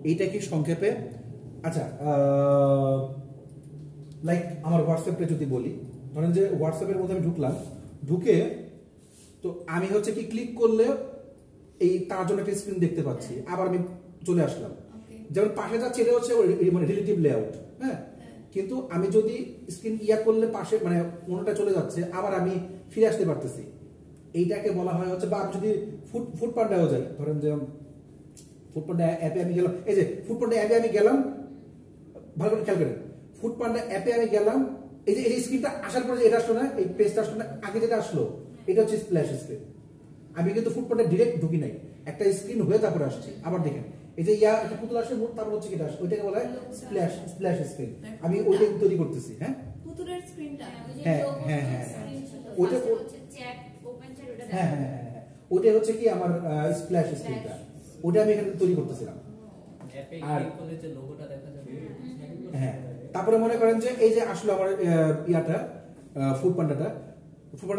এইটা কি সংক্ষেপে? আচ্ছা, লাইক আমার হোয়াটসঅ্যাপটা যদি বলি, ধরেন যে হোয়াটসঅ্যাপের মধ্যে আমি ঢুকলাম, ঢুকে তো আমি হচ্ছে কি ক্লিক করলে এই তার জন্য একটা স্ক্রিন দেখতে পাচ্ছি, আবার আমি চলে আসলাম। যেমন পাশে যাচ্ছে এটা হচ্ছে মানে রিলেটিভ লেআউট। হ্যাঁ, কিন্তু আমি যদি স্ক্রিন করলে পাশে মানে অন্যটা চলে যাচ্ছে, আবার আমি ফিরে আসতে পারতেছি, এইটাকে বলা হয় হচ্ছে। বা আমি যদি ফুডপান্ডাও যাই, ধরেন যে ফুডপান্ডা অ্যাপে আমি গেলাম, এই যে ফুডপান্ডা অ্যাপে আমি গেলাম, ভালো করে খেয়াল করেন, ফুডপান্ডা অ্যাপে আমি গেলাম, এই যে স্ক্রিনটা আসার পরে যে এটা আসলো না, এই পেজটা আসলো না, আগে যেটা আসলো এটা হচ্ছে স্প্ল্যাশ স্ক্রিন। আমি কিন্তু ফুডপান্ডা ডিরেক্ট ঢুকি নাই, একটা স্ক্রিন হয়ে তারপরে আসছি। আবার দেখেন এই যে একটা পুতুল আসে, তারপর হচ্ছে এটা আসে, ওইটাকে বলা হয় স্প্ল্যাশ স্ক্রিন। আমি ওইটা তৈরি করতেছি। হ্যাঁ, পুতুলের স্ক্রিনটা, হ্যাঁ হ্যাঁ হ্যাঁ, ওইটা চ্যাট ওপেন চ্যাট ওটা হ্যাঁ হ্যাঁ হ্যাঁ, ওইটা হচ্ছে কি আমার স্প্ল্যাশ স্ক্রিনটা, ওটা আমি এখানে তৈরি করতেছিলাম। অ্যাপে ক্লিক করলে যে লোগোটা দেখা যাবে। হ্যাঁ, তারপরে মনে করেন যে এই যে আসলো আমার ফুডপান্ডাটা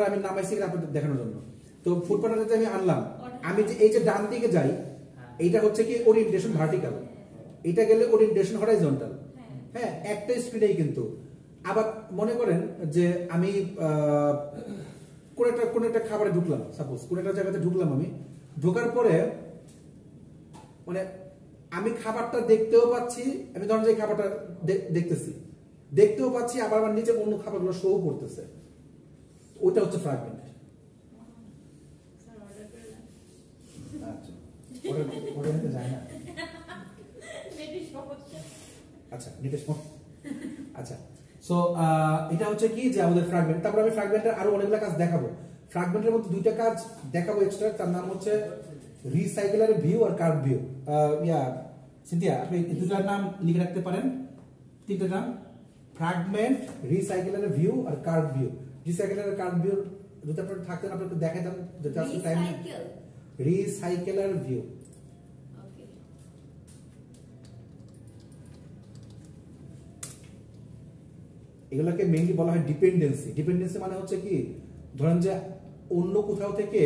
আমি নামাইছি আপনাদের দেখানোর জন্য। তো ফুডপান্ডাটাতে আমি আনলাম, আমি যে এই যে ডান দিকে যাই, এইটা হচ্ছে কি ওরিয়েন্টেশন ভার্টিক্যাল, এটা গেলে ওরিয়েন্টেশন হরাইজন্টাল। হ্যাঁ, একটা স্পিডেই কিন্তু। আবার মনে করেন যে আমি কোন একটা খাবারে ঢুকলাম, সাপোজ কোন একটা জায়গাতে ঢুকলাম, আমি ঢোকার পরে মানে আমি খাবারটা দেখতেও পাচ্ছি, আমি ধরেন যে খাবারটা দেখতেও পাচ্ছি, আবার আমার নিচে অন্য খাবারগুলো শো করতেছে, ওইটা হচ্ছে ফ্র্যাগমেন্ট। আচ্ছা, ওটা নিতে যায় না। আচ্ছা, আচ্ছা, সো এটা হচ্ছে কি যে আমাদের ফ্র্যাগমেন্ট। তারপর আমি ফ্র্যাগমেন্টের আরো অনেকগুলো কাজ দেখাবো। ফ্র্যাগমেন্টের মধ্যে দুইটা কাজ দেখাবো এক্সট্রা, তার নাম হচ্ছে রিসাইকেলার ভিউ আর কার্ভ ভিউ। সিনথিয়া, আপনি দুটার নাম লিখে রাখতে পারেন, তিনটা নাম, ফ্র্যাগমেন্ট, রিসাইকেলার ভিউ আর কার্ভ ভিউ। রিসাইকেলার আর কার্ভ ভিউ যদি আপনার থাকতেন আপনাকে দেখাই দেন, যেটা আসলে টাইম। রিসাইকেলার ভিউ, এগুলোকে মেইনলি বলা হয় ডিপেন্ডেন্সি। ডিপেন্ডেন্সি মানে হচ্ছে কি, ধরেন যে অন্য কোথাও থেকে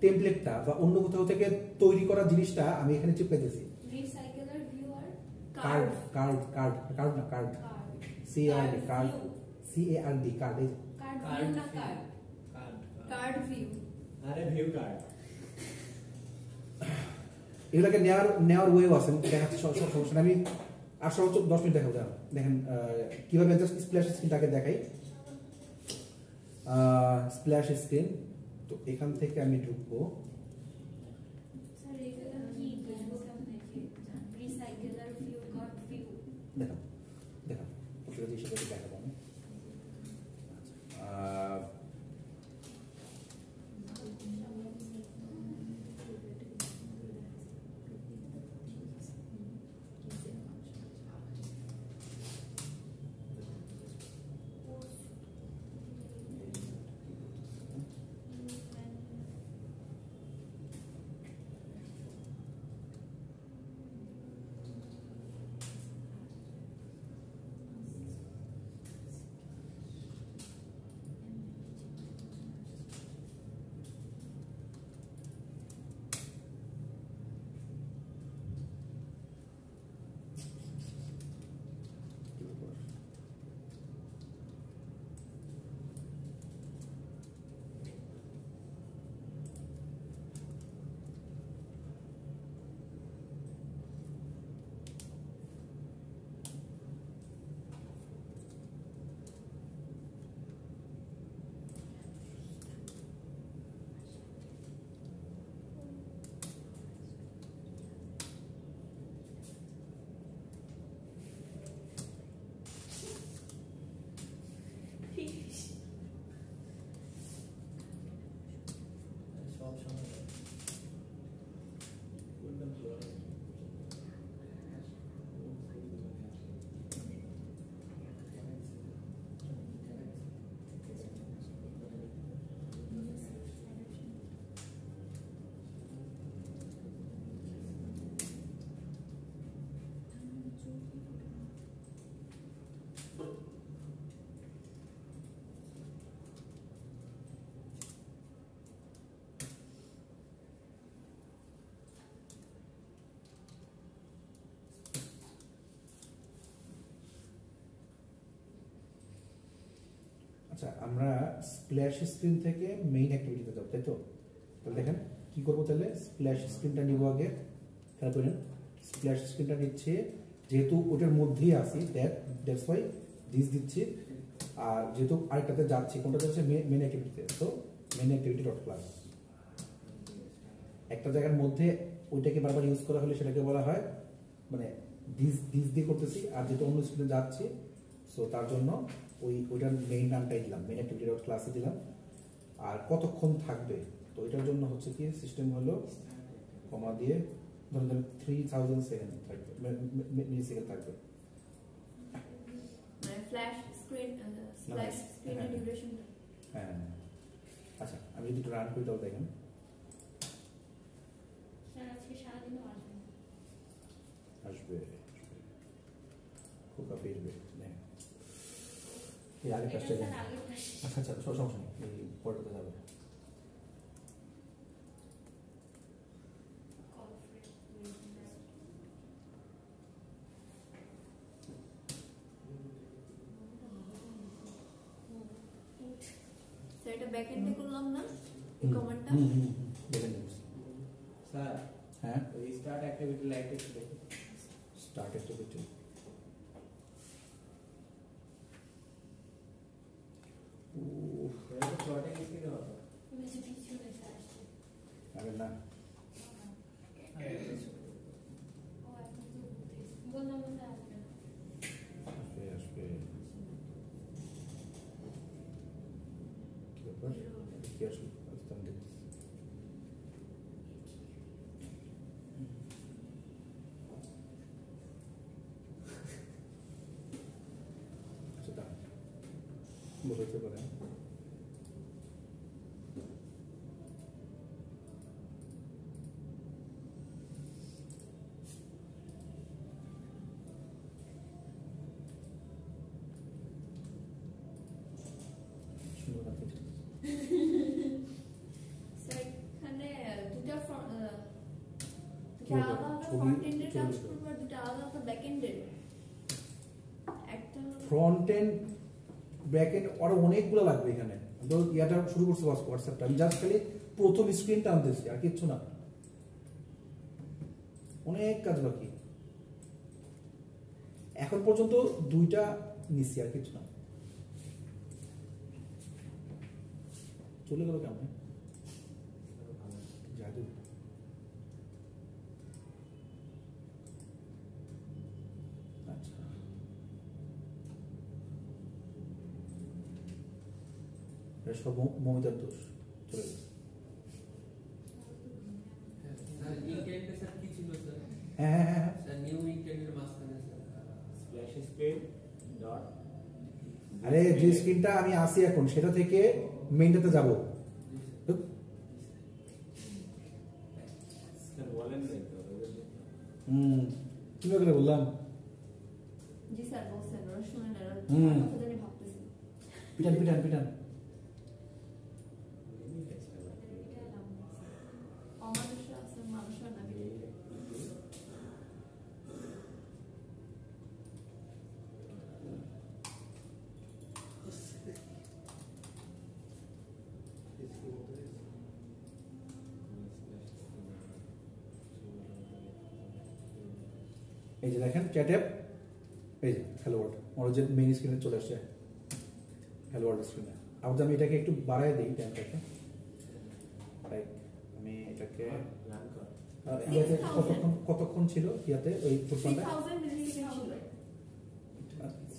টেমপ্লেটটা বা অন্য কোথাও থেকে তৈরি করা জিনিসটা আমি এখানে চিপকাইতেছি। রিসাইকেলার ভিউ আর কার্ড না card, CRD, card, CARD, card, card না কার্ড ভিউ, আরে ভিউ কার্ড। এগুলোকে নেওয়ার ওয়েও আছে, দেখাচ্ছি সব সমস্যা। আমি আর সর্বোচ্চ 10 মিনিট দেখাবো। দেখেন কিভাবে জাস্ট স্প্ল্যাশ স্ক্রিনটাকে দেখাই। স্প্ল্যাশ স্ক্রিন, তো এখান থেকে আমি ঢুকবো। দেখো দেখাবো আমি। আচ্ছা আমরা স্প্ল্যাশ স্ক্রিন থেকে মেইন অ্যাক্টিভিটিতে যাব, তাই তো? তাহলে দেখেন কি করবো, তাহলে স্প্ল্যাশ স্ক্রিনটা নিব আগে। খেয়াল করেন স্প্ল্যাশ স্ক্রিনটা নিচ্ছে, যেহেতু ওটার মধ্যেই আছি দ্যাটস ওয়াই দিস দিচ্ছি। আর যেহেতু আরেকটাতে যাচ্ছি, কোনটা যাচ্ছে মেইন অ্যাক্টিভিটিতে, তো মেইন অ্যাক্টিভিটি ডট ক্লাস। একটা জায়গার মধ্যে ওইটাকে বারবার ইউজ করা হলে সেটাকে বলা হয় মানে দিস দিয়ে করতেছি, আর যেহেতু অন্য স্ক্রিনে যাচ্ছি সো তার জন্য ওইটার মেইন নামটাই দিলাম, মেইন অ্যাক্টিভিটি ডট ক্লাসে দিলাম। আর কতক্ষণ থাকবে, তো এটার জন্য হচ্ছে কি সিস্টেম হলো কমা দিয়ে ধরুন 3000 সেকেন্ড থাকবে, মিলি সেকেন্ড থাকবে। মানে ফ্ল্যাশ স্ক্রিন স্প্ল্যাশ স্ক্রিনের ডিউরেশন। হ্যাঁ আচ্ছা আমি যদি একটু রান করি তাহলে দেখেন স্যার আজকে সারাদিনও আসবে আসবে খোকা ফিরবে। এই আগে কাজটা এটা স্যার আগে আচ্ছা আচ্ছা সমস্যা নেই, এই পরেরটা যাবে। স্যার এটা ব্যাকএন্ডে করলাম না এই কমান্ডটা। দেখেন স্যার হ্যাঁ রিস্টার্ট অ্যাক্টিভিটি লাইট একটু দেখুন। স্টার্ট অ্যাক্টিভিটি এটা তো প্লটিং স্ক্রিনে হবে। বেশি পিছনে স্যার আসছে আগে না ও এখন তো বললাম না স্যার আসবে আসবে আসবে কি ব্যাপার কি আসবে আচ্ছা আমি দেখতেছি। আচ্ছা দাঁড়ান, বোঝাতে পারেন সুন্দর আছে। স্যার এখানে দুটো কি হলো? আলাদা ছবি- ফ্রন্ট এন্ডের কাজ ছবি- করব, আর দুটো আলাদা ব্যাক এন্ডের। একটা ফ্রন্ট এন্ড ব্যাক এন্ড আরো অনেকগুলো লাগবে এখানে। তো ইয়াটা শুরু করছি হোয়াটসঅ্যাপটা, আমি জাস্ট খালি প্রথম স্ক্রিনটা আনতেছি আর কিচ্ছু না, অনেক কাজ বাকি। এখন পর্যন্ত দুইটা নিচ্ছি আর কিছু না। চলে গেল কেমন জাদু। আচ্ছা এটা সব মমিতার দোষ, চলে গেছে। স্যার ইন্টেন্টে স্যার কি ছিল স্যার? হ্যাঁ হ্যাঁ হ্যাঁ স্যার নিউ ইন্টেন্টের মাঝখানে স্যার স্প্ল্যাশ স্ক্রিন ডট আরে যে স্ক্রিনটা আমি আসি এখন সেটা থেকে মেইনটাতে যাব। স্যার বলেন না তো কিভাবে করে বললাম জি স্যার বলছেন, ওরা শুনে না, হুম। ওরা কথা জানি ভাবতেছি। পিটান পিটান পিটান। অমানুষ আছে, মানুষ আর না। এই যে দেখেন চ্যাট অ্যাপ, এই যে হ্যালো ওয়ার্ল্ড আমার যে মেইন স্ক্রিনে চলে আসছে হ্যালো ওয়ার্ল্ড স্ক্রিনে। আবার যদি আমি এটাকে একটু বাড়ায় দিই টাইমটাকে, লাইক আমি এটাকে রান কর। ইয়াতে কতক্ষণ ছিল ইয়াতে ওই ফুটপান্ডা 3000 মিলিসেকেন্ড ছিল।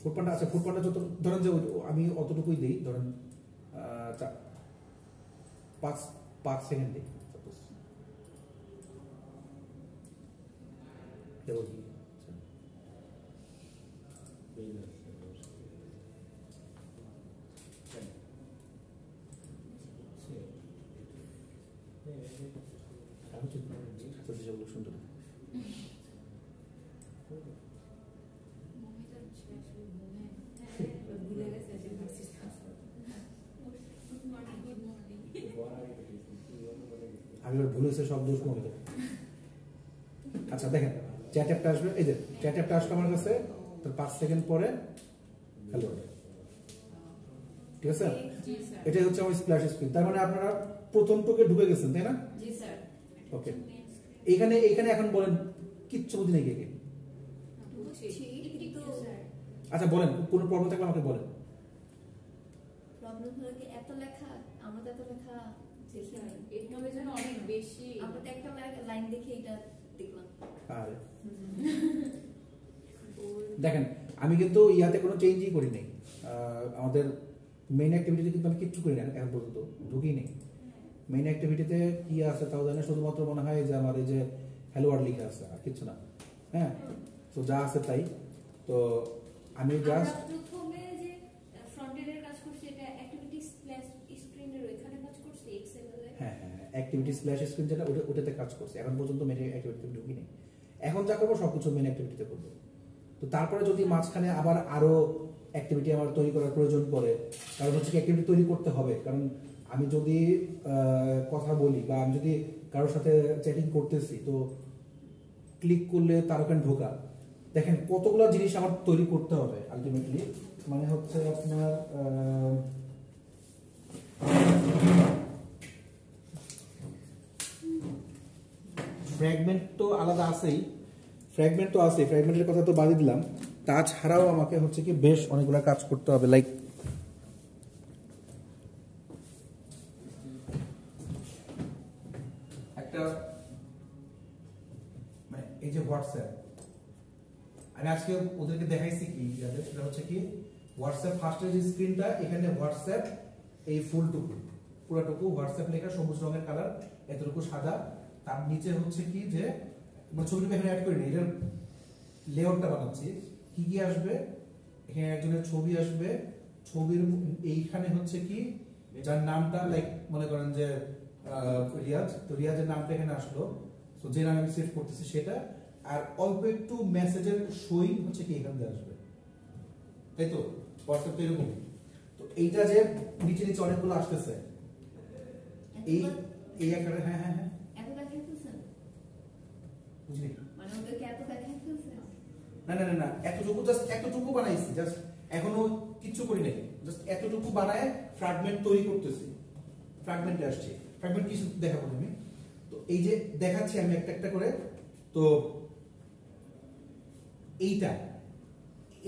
ফুটপান্ডা। আচ্ছা ফুটপান্ডা যত ধরেন যে আমি অতটুকুই দিই, ধরেন 5 সেকেন্ড দিই সাপোজ। দেবো কি সেগুলো সুন্দর। মমিতার ছিল আসলে মনে ভুলে গেছে যে ভার্সিস গুড মর্নিং আমি এবার ভুল হয়েছে সব দোষ মনে করি। আচ্ছা দেখেন চ্যাট অ্যাপটা আসবে, এই যে চ্যাট অ্যাপটা আসবে আমার কাছে, তার 5 সেকেন্ড পরে হ্যালো ঠিক আছে? জি স্যার। এটাই হচ্ছে আমার স্প্ল্যাশ স্ক্রিন। তার মানে আপনারা প্রথম টুকে ঢুকে গেছেন, তাই না? জি স্যার। ওকে, এখানে এখন বলেন কিচ্ছু বুঝি নাকি কে? আচ্ছা বলেন, কোনো প্রবলেম থাকলে আমাকে বলেন। প্রবলেম হলো কি এত লেখা, আমরা তো এত লেখা দেখি নাই। এটা হবে যেন অনেক বেশি। আমরা তো একটা লাইন দেখে এটা দেখলাম। আরে দেখেন, আমি কিন্তু ইয়াতে কোনো চেঞ্জই করি নাই। আমাদের মেইন অ্যাক্টিভিটিতে কিন্তু আমি কিচ্ছু করি না এখন পর্যন্ত, ঢুকি নেই। মেইন অ্যাক্টিভিটিতে কি আছে তাও জানে, শুধুমাত্র মনে হয় যে আমার এই যে হ্যালো ওয়ার্ল্ড লেখা আছে, আর কিছু না। হ্যাঁ, তো যা আছে তাই। তো আমি জাস্ট প্রথমে যে ফ্রন্ট এন্ডের কাজ করছি, এটা অ্যাক্টিভিটি স্প্ল্যাশ স্ক্রিনের ওইখানে কাজ করছি এক্সেলে। হ্যাঁ, অ্যাক্টিভিটি স্প্ল্যাশ স্ক্রিন যেটা, ওটাতে কাজ করছি। এখন পর্যন্ত মেইন অ্যাক্টিভিটিতে ঢুকি নেই। এখন যা করবো সবকিছু মেইন অ্যাক্টিভিটিতে করবো। তো তারপরে যদি মাঝখানে আবার আরো অ্যাক্টিভিটি আমার তৈরি করার প্রয়োজন পড়ে, কারণ হচ্ছে অ্যাক্টিভিটি তৈরি করতে হবে। কারণ আমি যদি কথা বলি বা আমি যদি কারোর সাথে চ্যাটিং করতেছি, তো ক্লিক করলে তার ওখানে ঢোকা, দেখেন কতগুলো জিনিস আমার তৈরি করতে হবে আলটিমেটলি। মানে হচ্ছে আপনার ফ্র্যাগমেন্ট তো আলাদা আছেই, ফ্র্যাগমেন্টের কথা তো বাদই দিলাম। তাছাড়াও আমাকে হচ্ছে কি বেশ অনেকগুলো কাজ করতে হবে। লাইক একটা মানে এই যে হোয়াটসঅ্যাপ, আমি আজকে ওদেরকে দেখাইছি কি, সেটা হচ্ছে কি হোয়াটসঅ্যাপ ফার্স্টের যে স্ক্রিনটা, এখানে হোয়াটসঅ্যাপ এই ফুলটুকু পুরোটুকু হোয়াটসঅ্যাপ লেখা, সবুজ রঙের কালার, এতটুকু সাদা। তার নিচে হচ্ছে কি যে ছবিটা এখানে অ্যাড করিনি, এটার লেআউটটা বানাচ্ছি। কি কি আসবে এখানে, একজনের ছবি আসবে, ছবির এইখানে হচ্ছে কি যার নামটা, লাইক মনে করেন যে রিয়াজ, তো রিয়াজের নামটা এখানে আসলো, তো যে নাম আমি সেভ করতেছি সেটা। আর অল্প একটু মেসেজের শোয়িং হচ্ছে কি এখান দিয়ে আসবে, তাই তো? হোয়াটসঅ্যাপ তো এরকম। তো এইটা যে নিচে নিচে অনেকগুলো আসতেছে, এই আকারে। হ্যাঁ হ্যাঁ হ্যাঁ, এত দেখাই ফেলছেন বুঝলি? মানে ওদেরকে এত দেখাই ফেলছেন? না, এতটুকু জাস্ট এতটুকু বানাইছি, জাস্ট এখনো কিচ্ছু করি নাই, জাস্ট এতটুকু বানায় ফ্র্যাগমেন্ট তৈরি করতেছি। ফ্র্যাগমেন্টে আসছে, ফ্র্যাগমেন্ট কিছু দেখাবো আমি। তো এই যে দেখাচ্ছি আমি একটা একটা করে। তো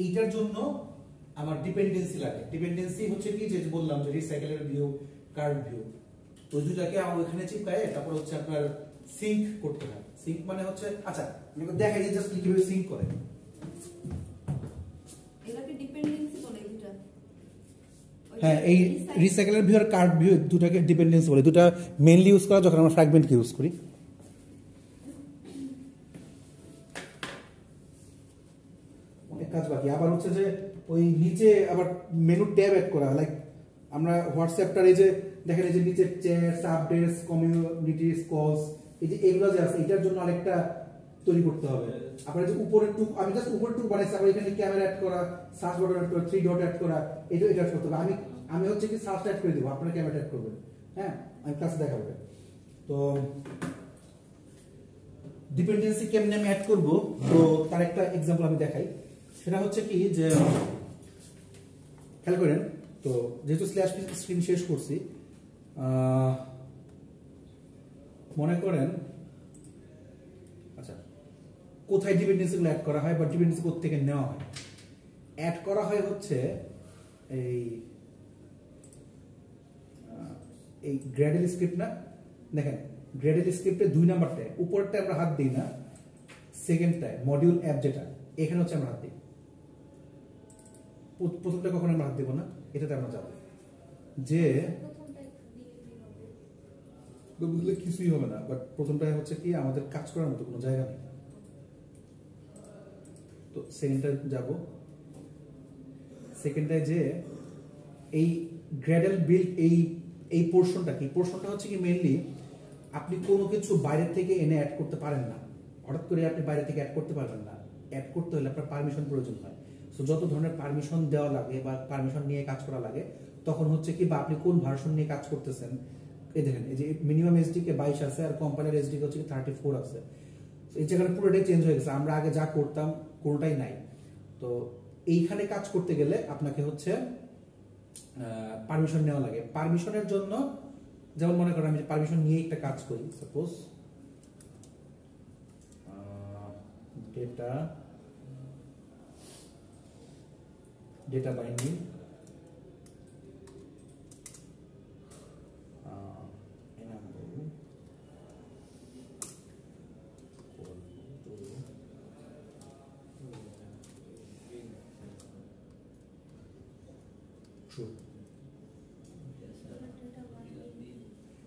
এইটার জন্য আমার ডিপেন্ডেন্সি লাগে। ডিপেন্ডেন্সি হচ্ছে কি যে বললাম যে রিসাইকেলের ভিউ, কার্ভ ভিউ, তো দুটাকে আমার এখানে চিপকায়, তারপর হচ্ছে আপনার সিঙ্ক করতে হয়। সিঙ্ক মানে হচ্ছে, আচ্ছা দেখাই যে জাস্ট কিভাবে সিঙ্ক করে। এটাকে ডিপেন্ডেন্সি বলে দুটো। হ্যাঁ, এই রিসাইকেলের ভিউ আর কার্ভ ভিউ দুটাকে ডিপেন্ডেন্সি বলে। দুটা মেইনলি ইউজ করা যখন আমরা ফ্র্যাগমেন্টকে ইউজ করি। অনেক কাজ বাকি। আবার হচ্ছে যে ওই নিচে আবার মেনু ট্যাব অ্যাড করা, লাইক আমরা হোয়াটসঅ্যাপটার এই যে দেখেন এই যে নিচে চ্যাটস, আপডেটস, কমিউনিটিস, কলস, এই যে এগুলো যে আছে, এটার জন্য আরেকটা তৈরি করতে হবে। আপনার যে উপরের টুক, আমি জাস্ট উপরের টুক বানাইছি, আবার এখানে ক্যামেরা অ্যাড করা, সার্চ বাটন অ্যাড করা, 3 ডট অ্যাড করা, এটা করতে হবে। আমি হচ্ছে কি সার্চ অ্যাড করে দেবো, আপনারা ক্যামেরা অ্যাড করবেন। হ্যাঁ, আমি ক্লাসে দেখাবো। তো ডিপেন্ডেন্সি কেমনে আমি অ্যাড করব, তো তার একটা এক্সাম্পল আমি দেখাই। সেটা হচ্ছে কি যে খেয়াল করেন, তো যেহেতু স্ল্যাশ স্ক্রিন শেষ করছি, মনে করেন আচ্ছা কোথায় ডিপেন্ডেন্সিগুলো অ্যাড করা হয় বা ডিপেন্ডেন্সি কোথা থেকে নেওয়া হয়। অ্যাড করা হয় হচ্ছে এই গ্র্যাডেল স্ক্রিপ্ট না, দেখেন গ্র্যাডেল স্ক্রিপ্টে 2 নাম্বারটায় উপরটা আমরা হাত দিই না, সেকেন্ডটায় মডিউল অ্যাপ যেটা এখানে হচ্ছে আমরা হাত দিই। প্রথমটা কখনো আমরা হাত দিব না, এটাতে আমরা যাবো যে বুঝলে কিছুই হবে না, বাট প্রথমটায় হচ্ছে কি আমাদের কাজ করার মতো কোনো জায়গা নেই। তো সেকেন্ডটায় যাব, সেকেন্ডটায় যে এই গ্র্যাডেল বিল্ড এই পোর্শনটা কি, পোর্শনটা হচ্ছে কি মেইনলি আপনি কোনো কিছু বাইরে থেকে এনে অ্যাড করতে পারেন না, হঠাৎ করে আপনি বাইরে থেকে অ্যাড করতে পারবেন না। অ্যাড করতে হলে আপনার পারমিশন প্রয়োজন হয়। সো যত ধরনের পারমিশন দেওয়া লাগে বা পারমিশন নিয়ে কাজ করা লাগে, তখন হচ্ছে কি বা আপনি কোন ভার্সন নিয়ে কাজ করতেছেন। এই দেখেন এই যে মিনিমাম এসডিকে 22 আছে আর কোম্পানির এসডিকে হচ্ছে 34 আছে। এই জায়গাটা পুরোটাই চেঞ্জ হয়ে গেছে, আমরা আগে যা করতাম কোনোটাই নাই। তো এইখানে কাজ করতে গেলে আপনাকে হচ্ছে পারমিশন নেওয়া লাগে। পারমিশনের জন্য যেমন মনে করেন আমি পারমিশন নিয়ে একটা কাজ করি, suppose data binding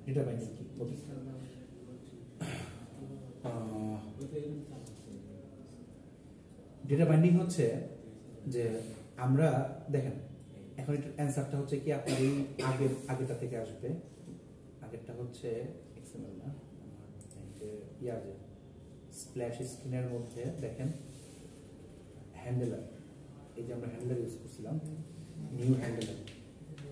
data binding কি ডেটা বাইন্ডিং হচ্ছে যে আমরা দেখেন এখন এটার অ্যান্সারটা হচ্ছে কি আপনার এই আগেরটা থেকে আসবে। আগেরটা হচ্ছে এক্সএমএল না, যে যে স্প্ল্যাশ স্ক্রিনের মধ্যে দেখেন হ্যান্ডেলার, এই যে আমরা হ্যান্ডেলার ইউজ করছিলাম, নিউ হ্যান্ডেলার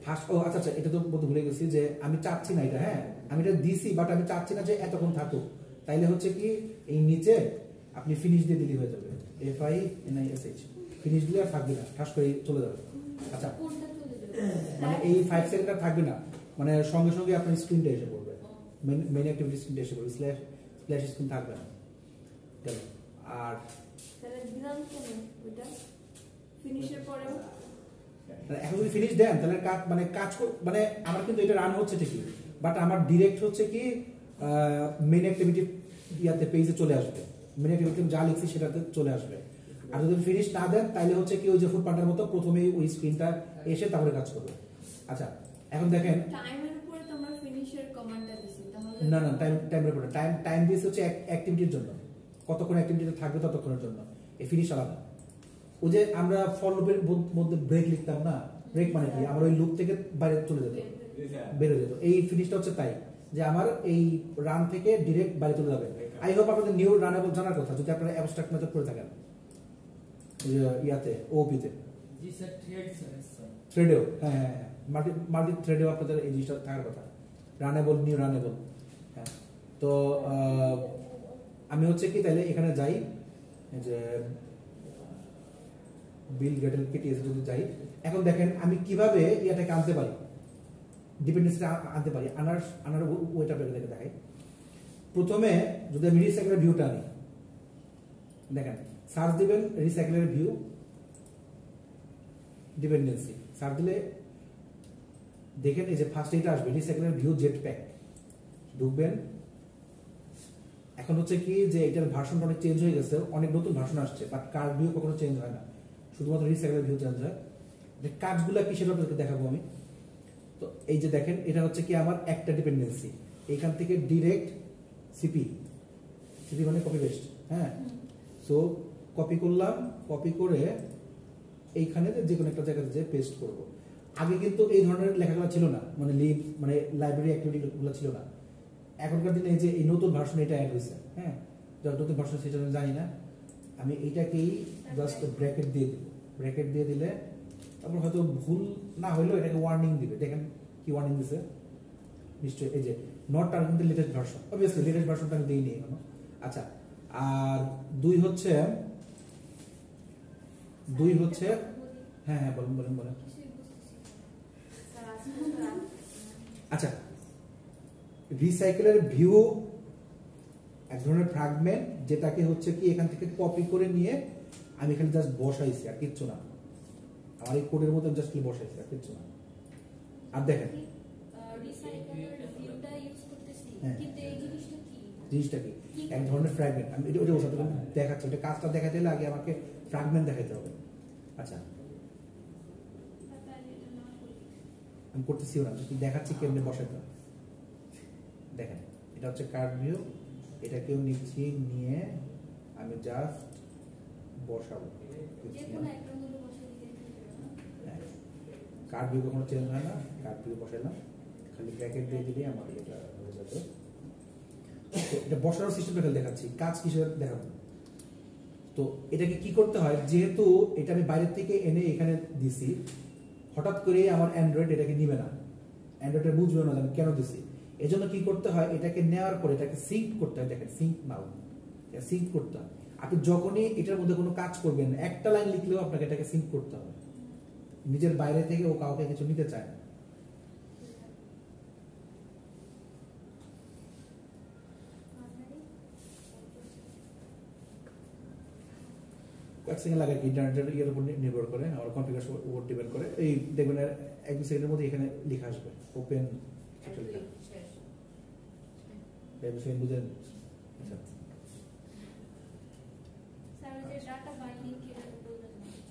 ফার্স্ট। ও আচ্ছা আচ্ছা, এটা তো বলতে ভুলে গেছি যে আমি চাচ্ছি না এটা, হ্যাঁ আমি এটা দিছি বাট আমি চাচ্ছি না যে এতক্ষণ থাকুক। তাইলে হচ্ছে কি এই নিচে আপনি ফিনিশ দিয়ে দিলেই হয়ে যাবে, FINISH ফিনিশ দিলে আর থাকবে না, ঠাস করে চলে যাবে। আচ্ছা মানে এই 5 সেকেন্ড আর থাকবে না, মানে সঙ্গে সঙ্গে আপনার স্ক্রিনটা এসে পড়বে, মেইন অ্যাক্টিভিটি স্ক্রিনটা এসে পড়বে, স্প্ল্যাশ স্ক্রিন থাকবে না। আর তাহলে দিলাম কেন ওটা ফিনিশের পরে এখন যদি ফিনিশ দেন তাহলে মানে আমার কিন্তু এটা রান হচ্ছে ঠিকই, বাট আমার ডিরেক্ট হচ্ছে কি মেইন অ্যাক্টিভিটি ইয়াতে পেজে চলে আসবে, মেইন অ্যাক্টিভিটি যা লিখছি সেটাতে চলে আসবে। আর যদি ফিনিশ না দেন তাহলে হচ্ছে কি ওই যে ফুটপান্ডার মতো প্রথমেই ওই স্ক্রিনটা এসে তারপরে কাজ করবে। আচ্ছা এখন দেখেন টাইমের উপরে তো আমরা ফিনিশের কমান্ডটা দিছি, তাহলে না না টাইমের উপরে টাইম দিয়েছে হচ্ছে অ্যাক্টিভিটির জন্য, কতক্ষণ অ্যাক্টিভিটিতে থাকবে ততক্ষণের জন্য। এই ফিনিশ আলাদা। ওই যে আমরা ফর লুপের মধ্যে ব্রেক লিখতাম না, ব্রেক মানে কি আমার ওই লুপ থেকে বাইরে চলে যেত, বের হয়ে যেত। এই ফিনিশটা হচ্ছে তাই যে আমার এই রান থেকে ডিরেক্ট বাইরে চলে যাবে। আই হোপ আপনাদের নিউ রানেবল জানার কথা, যদি আপনারা অ্যাবস্ট্রাক্ট মেথড করে থাকেন ইয়াতে ওপিতে জি স্যার, স্যার থ্রেডেও, হ্যাঁ হ্যাঁ মাল্টি থ্রেডেও আপনাদের এই জিনিসটা থাকার কথা, রানেবল নিউ রানেবল। হ্যাঁ তো আমি হচ্ছে কি তাহলে এখানে যাই যে বিল গেটেল কেটিএস যদি যাই, এখন দেখেন আমি কিভাবে ইয়াটাকে আনতে পারি, ডিপেন্ডেন্সিটা আনতে পারি। আনার ওইটা আপনাকে দেখাই। প্রথমে যদি আমি রিসাইকেলের ভিউটা আনি, দেখেন সার্চ দিবেন রিসাইকেলের ভিউ ডিপেন্ডেন্সি, সার্চ দিলে দেখেন এই যে ফার্স্ট এটা আসবে রিসাইকেলের ভিউ জেট প্যাক, ঢুকবেন। এখন হচ্ছে কি যে এটার ভার্সনটা অনেক চেঞ্জ হয়ে গেছে, অনেক নতুন ভার্সন আসছে, বাট কার্ড ভিউ কখনো চেঞ্জ হয় না, শুধুমাত্র রিসাইকেলের ভিউ চেঞ্জ হয়। যে কাজগুলো কি সেটা আপনাদেরকে দেখাবো আমি। তো এই যে দেখেন এটা হচ্ছে কি আমার একটা ডিপেন্ডেন্সি, এইখান থেকে ডিরেক্ট সিপি মানে কপি পেস্ট, হ্যাঁ। সো কপি করলাম, কপি করে এইখানে যে কোনো একটা জায়গাতে যে পেস্ট করব। আগে কিন্তু এই ধরনের লেখাগুলো ছিল না, মানে লিভ মানে লাইব্রেরি অ্যাক্টিভিটিগুলো ছিল না। এখনকার দিনে এই যে এই নতুন ভার্সন এটা অ্যাড হয়েছে, হ্যাঁ। যখন নতুন ভার্সন সেটা জানি না, আমি এইটাকেই জাস্ট ব্র্যাকেট দিয়ে দিব, ব্র্যাকেট দিয়ে দিলে তারপর হয়তো ভুল না হইলেও এটাকে ওয়ার্নিং দিবে। দেখেন কি ওয়ার্নিং দিছে, নিশ্চয়ই এই যে not target the latest version, obviously latest ভার্সনটা আমি দেইনি এখনো। আচ্ছা আর দুই হচ্ছে হ্যাঁ হ্যাঁ বলেন। আচ্ছা রিসাইকেলের ভিউ এক ধরনের ফ্র্যাগমেন্ট, যেটাকে হচ্ছে কি এখান থেকে কপি করে নিয়ে আমি এখানে জাস্ট বসাইছি আর কিচ্ছু না, আমার এই কোডের মধ্যে জাস্ট বসাইছি আর কিচ্ছু না। আর দেখেন জিনিসটা কি এক ধরনের ফ্র্যাগমেন্ট, আমি এটা ওটা বসাতে দেখাচ্ছি, ওটা কাজটা দেখাতে হলে আগে আমাকে ফ্র্যাগমেন্ট দেখাতে হবে। আচ্ছা আমি করতেছিও না, দেখাচ্ছি কেমনে বসাতে হবে। দেখেন এটা হচ্ছে কার্ড ভিউ, এটাকেও নিচ্ছি, নিয়ে আমি জাস্ট বসাবো। কার্ড ভিউ কখনো চেঞ্জ হয় না, কার্ড ভিউ বসাইলাম, খালি ব্র্যাকেট দিয়ে দিলেই আমার এটা হয়ে যাবে। এটা বসানোর সিস্টেমটা খালি দেখাচ্ছি, কাজ কিসের দেখাবো। তো এটাকে কি করতে হয়, যেহেতু এটা আমি বাইরের থেকে এনে এখানে দিছি, হঠাৎ করে আমার অ্যান্ড্রয়েড এটাকে নিবে না, অ্যান্ড্রয়েডের বুঝবে না আমি কেন দিছি। এই জন্য কি করতে হয়, এটাকে নেওয়ার পরে এটাকে সিঙ্ক করতে হয়। দেখেন সিঙ্ক নাও, সিঙ্ক করতে হয়। আপনি যখনই এটার মধ্যে কোনো কাজ করবেন, একটা লাইন লিখলেও আপনাকে এটাকে সিঙ্ক করতে হবে। নিজের বাইরে থেকে ও কাউকে কিছু নিতে চায় না। এক সেকেন্ড লাগে ইন্টারনেটের ইয়ের উপর নির্ভর করে, আমার কনফিগারেশন উপর ডিপেন্ড করে। এই দেখবেন এক দু সেকেন্ডের মধ্যে এখানে লেখা আসবে ওপেন বুঝেন।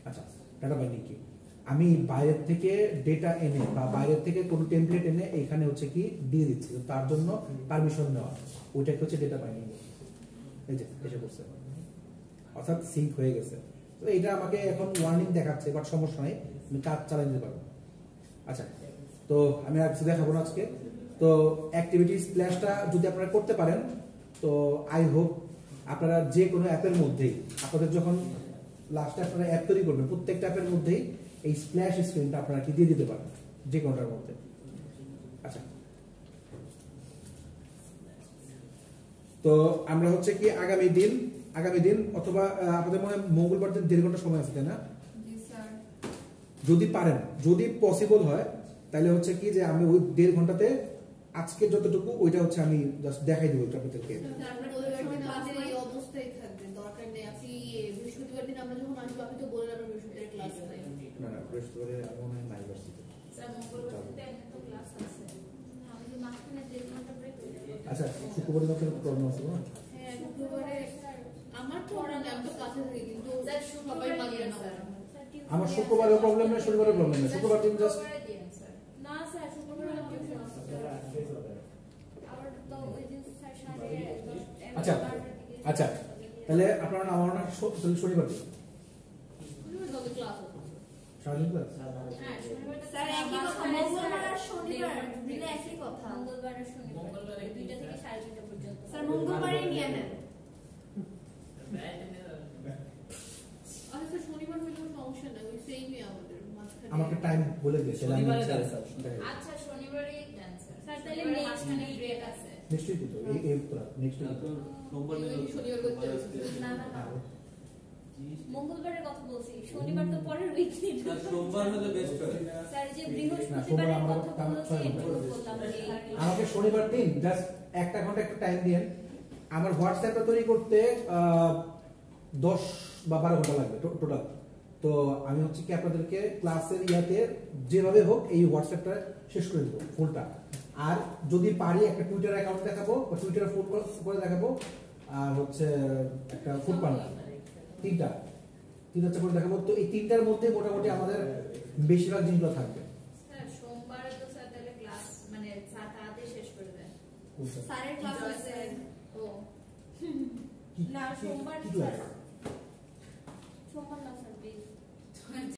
আচ্ছা আচ্ছা, ডাটা বাইন্ডিং কি? আমি বাইরের থেকে ডেটা এনে বা বাইরের থেকে কোনো টেমপ্লেট এনে এখানে হচ্ছে কি দিয়ে দিচ্ছি, তো তার জন্য পারমিশন নেওয়া, ওইটাকে হচ্ছে ডেটা বাইন্ডিং। এই যে এসে পড়ছে, অর্থাৎ সিঙ্ক হয়ে গেছে। তো এটা আমাকে এখন ওয়ার্নিং দেখাচ্ছে, বাট সমস্যা নেই, আমি কাজ চালিয়ে নিতে পারবো। আচ্ছা, তো আমি আর কিছু দেখাবো না আজকে। তো অ্যাক্টিভিটি স্প্ল্যাশটা যদি আপনারা করতে পারেন, তো আই হোপ আপনারা যে কোনো অ্যাপের মধ্যেই আপনাদের যখন লাস্টে আপনারা অ্যাপ তৈরি করবেন, প্রত্যেকটা অ্যাপের মধ্যেই এই স্প্ল্যাশ স্ক্রিনটা আপনারা কি দিয়ে দিতে পারেন, যে কোনোটার মধ্যে। আচ্ছা, তো আমরা হচ্ছে কি আগামী দিন অথবা আপনাদের মনে হয় মঙ্গলবার দিন 1.5 ঘন্টা সময় আছে, তাই না? যদি পারেন, যদি পসিবল হয়, তাহলে হচ্ছে কি যে আমি ওই 1.5 ঘন্টাতে আজকে যতটুকু ওইটা হচ্ছে আমি জাস্ট দেখাই দেবো আপনাদেরকে। এই অবস্থায় থাকবে, দরকার নেই। আপনি বৃহস্পতিবার দিন আমরা যখন আসবো, আপনি তো বললেন আপনার বৃহস্পতিবার ক্লাস নাই। না না, বৃহস্পতিবারে আমি মনে হয় নাই ভার্সিটি। আচ্ছা, শুক্রবারে তো প্রবলেম আছে না? হ্যাঁ, শুক্রবারে আমার তো আমি তো কাছে থাকি, কিন্তু সবাই মানবে না। আমার শুক্রবারে প্রবলেম নেই, শনিবারে প্রবলেম নেই। শুক্রবার দিন জাস্ট না স্যার, শুক্রবারে আচ্ছা আচ্ছা, তাহলে আপনারা নাম না শনিবার দিন ক্লাস সারাদিন ক্লাস। স্যার একই কথা, মঙ্গলবার আর শনিবার দিলে একই কথা। মঙ্গলবার আর শনিবার 2টা থেকে 2:30 পর্যন্ত। স্যার মঙ্গলবারই নিয়ে নেন। আচ্ছা, শনিবার হলেও সমস্যা নাই, ওই সেমই আমাদের মাঝখানে। আমাকে টাইম বলে দিয়েছে। শনিবারে দেন স্যার। আচ্ছা, শনিবারেই দেন স্যার। স্যার তাহলে মাঝখানে ব্রেক আছে। নেক্সট উইক তো এই পুরো নেক্সট উইক। শনিবার করতে হবে। না না না, মঙ্গলবারের কথা বলছি, শনিবার তো পরের উইক। সোমবার হলে বেস্ট হয়। স্যার যে বৃহস্পতিবারের আমরা কথা বলছি একটু বললাম যে আমাকে শনিবার দিন জাস্ট 1 ঘন্টা একটু টাইম দিন। আমার হোয়াটসঅ্যাপটা তৈরি করতে 10 বা 12 ঘন্টা লাগবে টোটাল। তো আমি হচ্ছে কি আপনাদেরকে ক্লাসের ইয়াতে যেভাবে হোক এই হোয়াটসঅ্যাপটা শেষ করে দেবো ফুলটা। আর যদি পারি একটা টুইটার অ্যাকাউন্ট দেখাবো, বা টুইটারে ফুল করে দেখাবো, আর হচ্ছে একটা ফুড পান্ডা, তিনটা করে দেখাবো। তো এই তিনটার মধ্যে মোটামুটি আমাদের বেশিরভাগ জিনিসগুলো থাকবে। স্যার সোমবারে তো স্যার তাহলে ক্লাস মানে স্যার তাড়াতাড়ি শেষ করে দেন। স্যারের ক্লাস আছে। ও না, সোমবার কি স্যার, ক্লাস? সোমবার না স্যার,